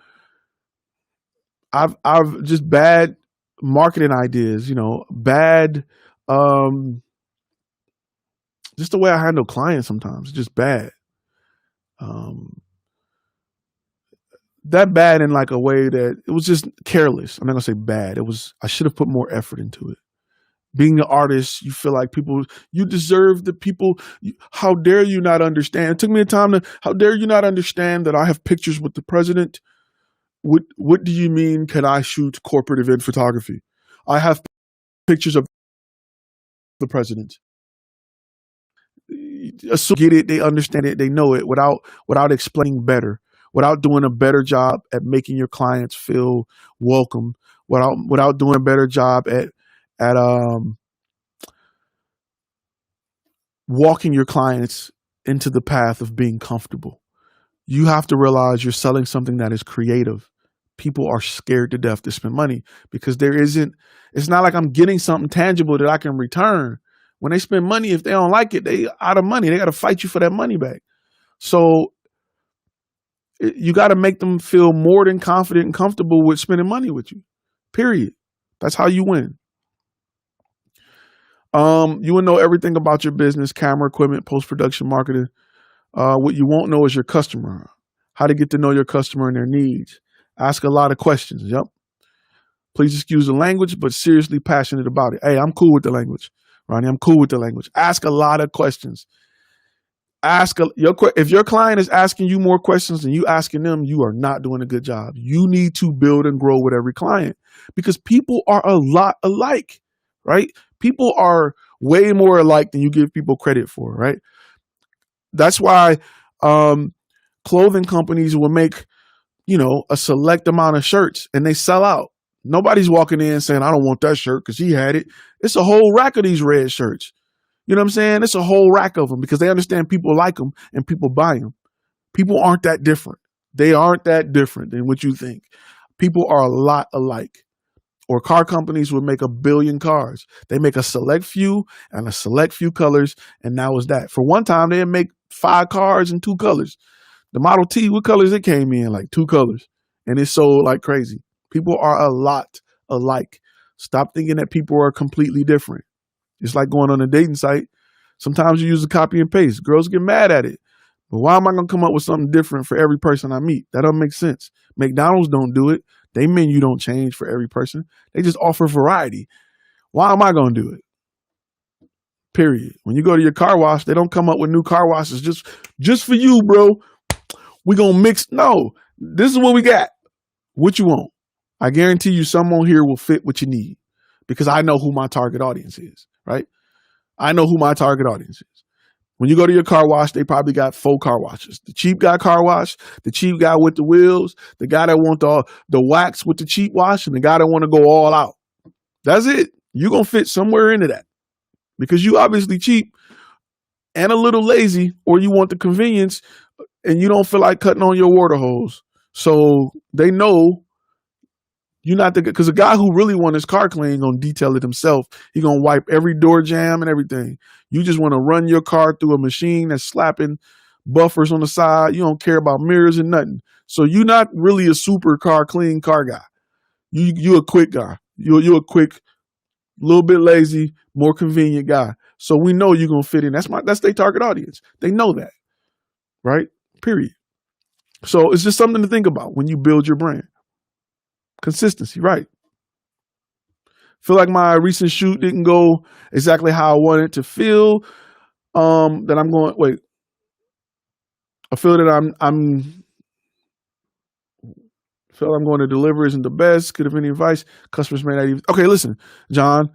A: I've just bad marketing ideas, bad, just the way I handle clients sometimes, just bad. That bad in like a way that it was just careless. I'm not gonna say bad. I should have put more effort into it. Being an artist, you feel like you deserve the people. How dare you not understand? It took me a time how dare you not understand that I have pictures with the president? What do you mean, can I shoot corporate event photography? I have pictures of the president. Get it, they understand it, they know it without explaining better, without doing a better job at making your clients feel welcome, without doing a better job at walking your clients into the path of being comfortable. You have to realize you're selling something that is creative. People are scared to death to spend money because it's not like I'm getting something tangible that I can return. When they spend money, if they don't like it, they out of money. They got to fight you for that money back. So you got to make them feel more than confident and comfortable with spending money with you, period. That's how you win. You will know everything about your business, camera, equipment, post-production, marketing. What you won't know is your customer, how to get to know your customer and their needs. Ask a lot of questions. Yep. Please excuse the language, but seriously passionate about it. Hey, I'm cool with the language, Ronnie. I'm cool with the language. Ask a lot of questions. If your client is asking you more questions than you asking them, you are not doing a good job. You need to build and grow with every client because people are a lot alike, right? People are way more alike than you give people credit for, right? That's why clothing companies will make a select amount of shirts and they sell out. Nobody's walking in saying, I don't want that shirt because he had it. It's a whole rack of these red shirts. You know what I'm saying? It's a whole rack of them because they understand people like them and people buy them. People aren't that different. They aren't that different than what you think. People are a lot alike. Or car companies would make 1 billion cars. They make a select few and a select few colors, and that was that. For one time, they'd make 5 cars in 2 colors. The Model T, what colors it came in? Like 2 colors. And it sold like crazy. People are a lot alike. Stop thinking that people are completely different. It's like going on a dating site. Sometimes you use a copy and paste. Girls get mad at it. But why am I going to come up with something different for every person I meet? That doesn't make sense. McDonald's don't do it. They menu don't change for every person. They just offer variety. Why am I going to do it? Period. When you go to your car wash, they don't come up with new car washes just for you, bro. We going to mix. No, this is what we got. What you want? I guarantee you someone here will fit what you need because I know who my target audience is, right? I know who my target audience is. When you go to your car wash, they probably got 4 car washes. The cheap guy car wash, the cheap guy with the wheels, the guy that want the wax with the cheap wash, and the guy that want to go all out. That's it. You're going to fit somewhere into that because you obviously cheap and a little lazy, or you want the convenience and you don't feel like cutting on your water hose. So they know you're not because a guy who really wants his car clean going to detail it himself. He's going to wipe every door jam and everything. You just want to run your car through a machine that's slapping buffers on the side. You don't care about mirrors and nothing. So you're not really a super clean car guy. You a quick guy. You're a quick, little bit lazy, more convenient guy. So we know you're going to fit in. That's their target audience. They know that, right? Period. So it's just something to think about when you build your brand. Consistency, right? Feel like my recent shoot didn't go exactly how I wanted it to feel. That I'm going, wait. I feel that I'm going to deliver isn't the best. Could have any advice? Customers may not even. Okay, listen, John.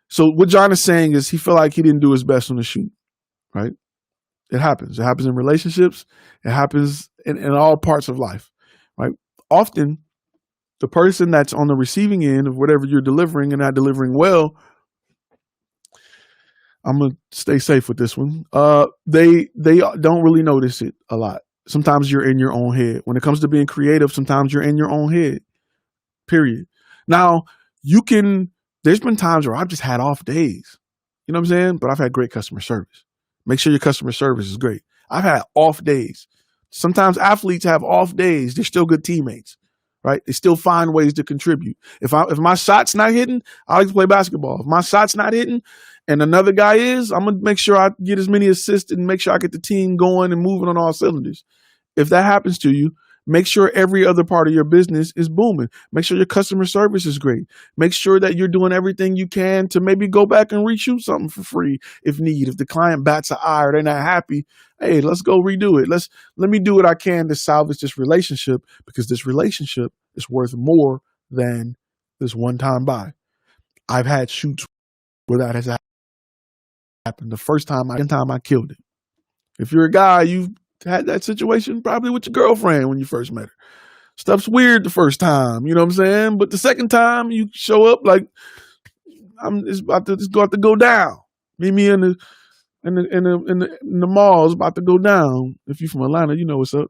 A: So what John is saying is he felt like he didn't do his best on the shoot, right? It happens. It happens in relationships. It happens in all parts of life, right? Often, the person that's on the receiving end of whatever you're delivering and not delivering well, I'm going to stay safe with this one. They don't really notice it a lot. Sometimes you're in your own head. When it comes to being creative, sometimes you're in your own head, period. Now, there's been times where I've just had off days. You know what I'm saying? But I've had great customer service. Make sure your customer service is great. I've had off days. Sometimes athletes have off days. They're still good teammates. Right? They still find ways to contribute. If my shot's not hitting, I like to play basketball. If my shot's not hitting and another guy is, I'm going to make sure I get as many assists and make sure I get the team going and moving on all cylinders. If that happens to you, make sure every other part of your business is booming. Make sure your customer service is great. Make sure that you're doing everything you can to maybe go back and reshoot something for free if need. If the client bats an eye or they're not happy, hey, let's go redo it. Let me do what I can to salvage this relationship because this relationship is worth more than this one-time buy. I've had shoots where that has happened. The first time I killed it. If you're a guy, you've had that situation probably with your girlfriend when you first met her. Stuff's weird the first time, you know what I'm saying? But the second time you show up like it's about to go down. Meet me in the mall. It's about to go down. If you're from Atlanta, you know what's up.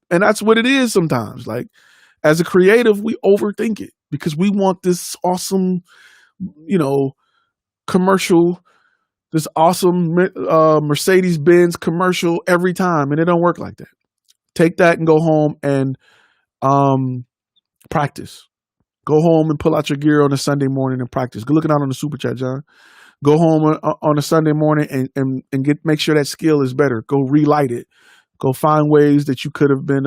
A: And that's what it is sometimes. Like as a creative, we overthink it because we want this awesome, commercial, this awesome Mercedes-Benz commercial every time. And it don't work like that. Take that and go home and practice. Go home and pull out your gear on a Sunday morning and practice. Go looking out on the super chat, John. Go home on a Sunday morning and make sure that skill is better. Go relight it. Go find ways that you could have been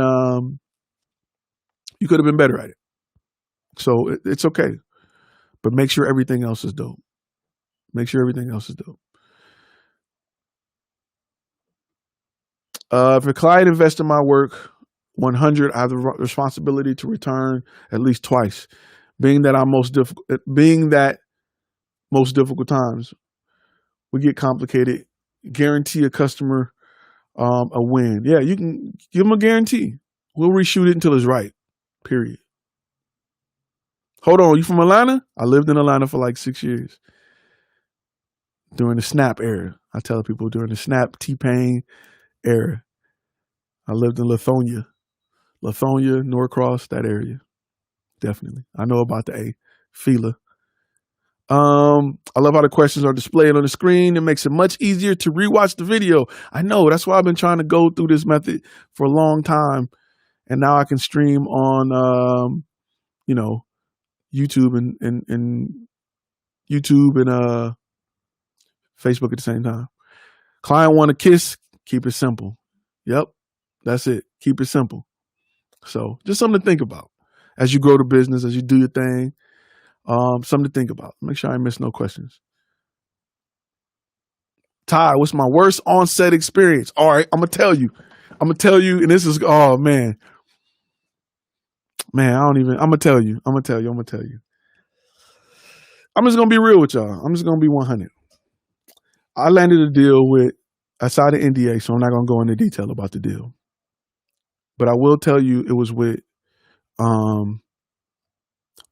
A: better at it. So it's okay, but make sure everything else is dope. Make sure everything else is dope. If a client invests in my work 100, I have the responsibility to return at least twice. Being that most difficult times, we get complicated. Guarantee a customer a win. Yeah, you can give them a guarantee. We'll reshoot it until it's right. Period. Hold on, you from Atlanta? I lived in Atlanta for like 6 years. During the Snap era. I tell people during the Snap T-Pain era. I lived in Lithonia, Norcross, that area. Definitely. I know about the A. Fila. I love how the questions are displayed on the screen. It makes it much easier to rewatch the video. I know. That's why I've been trying to go through this method for a long time. And now I can stream on, YouTube and YouTube and Facebook at the same time. Client want a kiss? Keep it simple. Yep. That's it. Keep it simple. So just something to think about as you grow the business, as you do your thing. Something to think about. Make sure I miss no questions. Ty, what's my worst on-set experience? All right, I'm gonna tell you, and this is man, I'm gonna tell you. I'm just gonna be real with y'all. I'm just gonna be 100. I landed a deal with outside of NDA, so I'm not gonna go into detail about the deal. But I will tell you it was with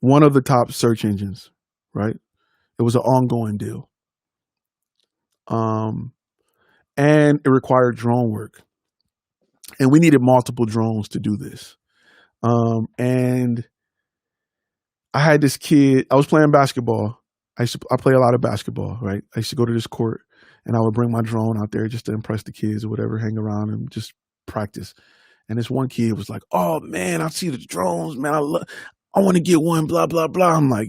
A: one of the top search engines, right? It was an ongoing deal. And it required drone work. And we needed multiple drones to do this. And I had this kid, I was playing basketball. I play a lot of basketball, right? I used to go to this court and I would bring my drone out there just to impress the kids or whatever, hang around and just practice. And this one kid was like, "Oh man, I see the drones, man. I want to get one, blah, blah, blah." I'm like,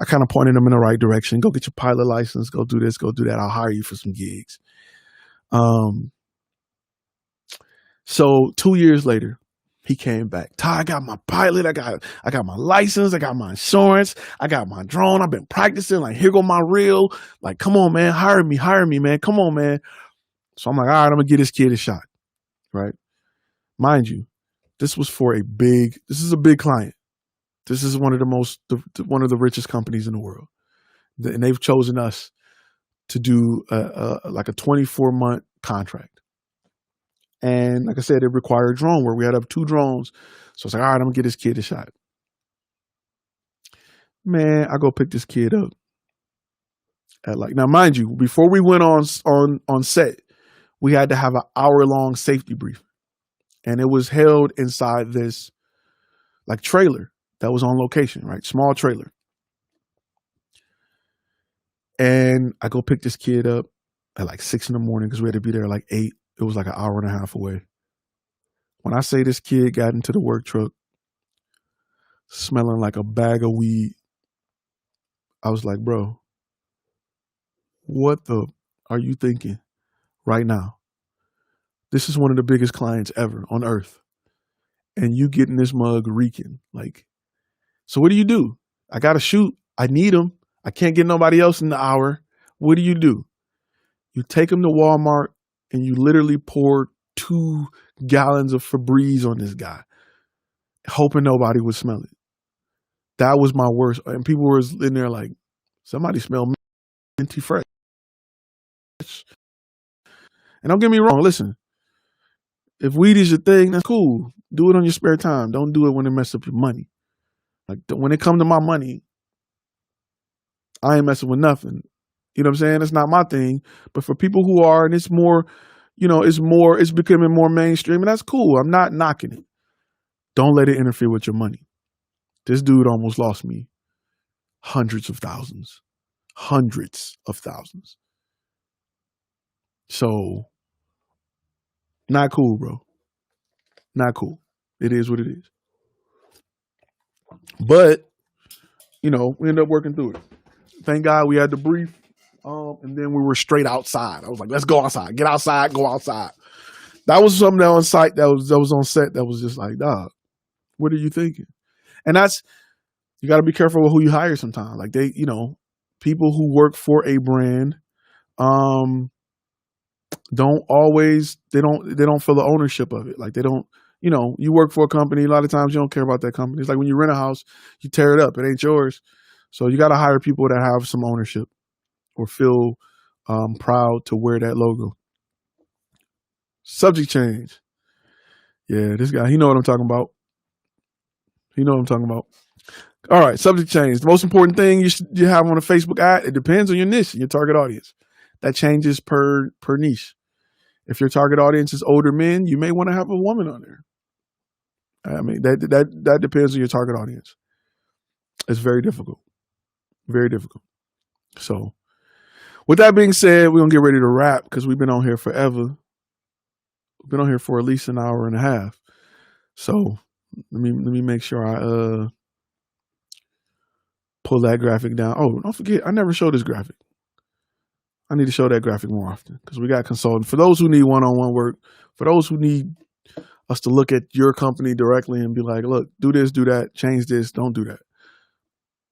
A: I kind of pointed him in the right direction. Go get your pilot license. Go do this, go do that. I'll hire you for some gigs. So 2 years later, he came back. "Ty, I got my pilot. I got my license. I got my insurance. I got my drone. I've been practicing. Like, here go my reel. Like, come on, man. Hire me, man. Come on, man." So I'm like, all right, I'm going to give this kid a shot, right? Mind you, this is a big client. This is one of the richest companies in the world. And they've chosen us to do like a 24-month contract. And like I said, it required drone work. We had up 2 drones. So I was like, all right, I'm going to get this kid a shot. Man, I go pick this kid up. Now, mind you, before we went on set, we had to have an hour-long safety brief. And it was held inside this like trailer that was on location, right? Small trailer. And I go pick this kid up at like 6 a.m. because we had to be there at like 8. It was like an hour and a half away. When I say this kid got into the work truck smelling like a bag of weed, I was like, bro, what the are you thinking right now? This is one of the biggest clients ever on earth. And you getting this mug reeking. Like, so what do? I got to shoot. I need him. I can't get nobody else in the hour. What do? You take him to Walmart and you literally pour 2 gallons of Febreze on this guy, hoping nobody would smell it. That was my worst. And people were in there like, somebody smell minty fresh. And don't get me wrong, listen, if weed is your thing, that's cool. Do it on your spare time. Don't do it when it messes up your money. Like, when it comes to my money, I ain't messing with nothing. You know what I'm saying? It's not my thing. But for people who are, and it's more, it's becoming more mainstream, and that's cool. I'm not knocking it. Don't let it interfere with your money. This dude almost lost me hundreds of thousands. So, not cool, bro. Not cool. It is what it is. But, we ended up working through it. Thank God we had the brief. And then we were straight outside. I was like, let's go outside. Get outside, go outside. That was something that on site that was on set that was just like, dog, what are you thinking? And you got to be careful with who you hire sometimes. Like people who work for a brand don't feel the ownership of it. Like they don't, you work for a company. A lot of times you don't care about that company. It's like when you rent a house, you tear it up. It ain't yours. So you got to hire people that have some ownership or feel proud to wear that logo. Subject change. Yeah, this guy, he know what I'm talking about. He know what I'm talking about. All right, subject change. The most important thing you have on a Facebook ad, it depends on your niche and your target audience. That changes per niche. If your target audience is older men, you may want to have a woman on there. I mean, that depends on your target audience. It's very difficult. Very difficult. So with that being said, we're going to get ready to wrap because we've been on here forever. We've been on here for at least an hour and a half. So let me make sure I pull that graphic down. Oh, don't forget, I never showed this graphic. I need to show that graphic more often because we got consultants. For those who need one-on-one work, for those who need us to look at your company directly and be like, look, do this, do that, change this, don't do that.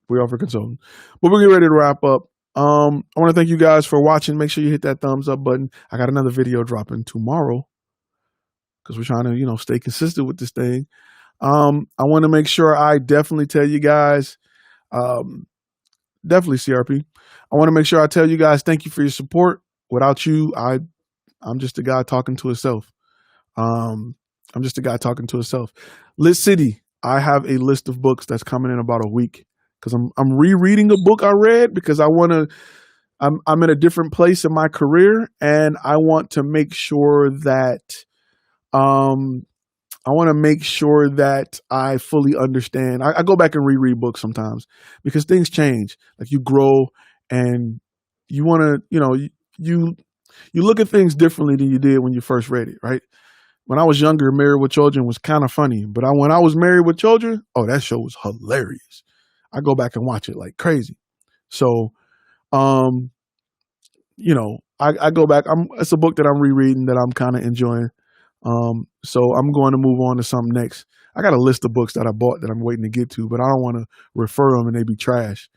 A: We offer consulting. But we're getting ready to wrap up. I want to thank you guys for watching. Make sure you hit that thumbs up button. I got another video dropping tomorrow because we're trying to, stay consistent with this thing. I want to make sure I definitely tell you guys, definitely CRP. I want to make sure I tell you guys, thank you for your support. Without you, I'm just a guy talking to himself. I'm just a guy talking to himself. Lit City, I have a list of books that's coming in about a week because I'm rereading a book I read because I'm in a different place in my career and I want to make sure that I fully understand. I go back and reread books sometimes because things change. Like you grow and you want to, you look at things differently than you did when you first read it, right? When I was younger, Married with Children was kind of funny, but when I was Married with Children, oh, that show was hilarious. I go back and watch it like crazy. So, I go back. It's a book that I'm rereading that I'm kind of enjoying. So I'm going to move on to something next. I got a list of books that I bought that I'm waiting to get to, but I don't want to refer them and they be trash.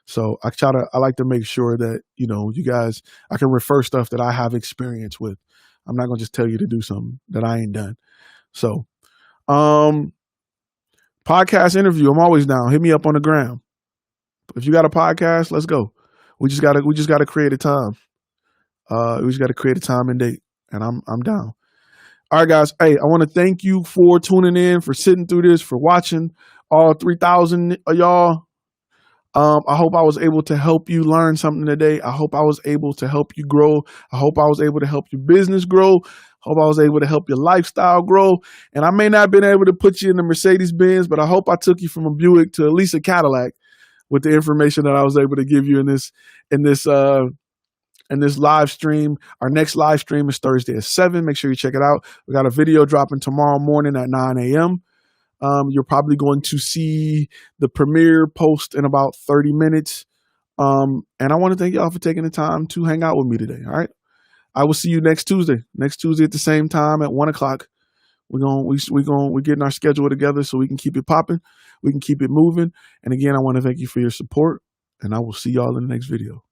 A: So I like to make sure that, you guys, I can refer stuff that I have experience with. I'm not going to just tell you to do something that I ain't done. So, podcast interview. I'm always down. Hit me up on the gram. If you got a podcast, let's go. We just gotta create a time. We just gotta create a time and date, and I'm down. All right, guys. Hey, I want to thank you for tuning in, for sitting through this, for watching all 3,000 of y'all. I hope I was able to help you learn something today. I hope I was able to help you grow. I hope I was able to help your business grow. I hope I was able to help your lifestyle grow. And I may not have been able to put you in the Mercedes-Benz, but I hope I took you from a Buick to at least a Cadillac with the information that I was able to give you in this live stream. Our next live stream is Thursday at 7. Make sure you check it out. We got a video dropping tomorrow morning at 9 a.m. You're probably going to see the premiere post in about 30 minutes. And I want to thank y'all for taking the time to hang out with me today. All right. I will see you next Tuesday. Next Tuesday at the same time at 1 o'clock. We're getting our schedule together so we can keep it popping. We can keep it moving. And again, I want to thank you for your support, and I will see y'all in the next video.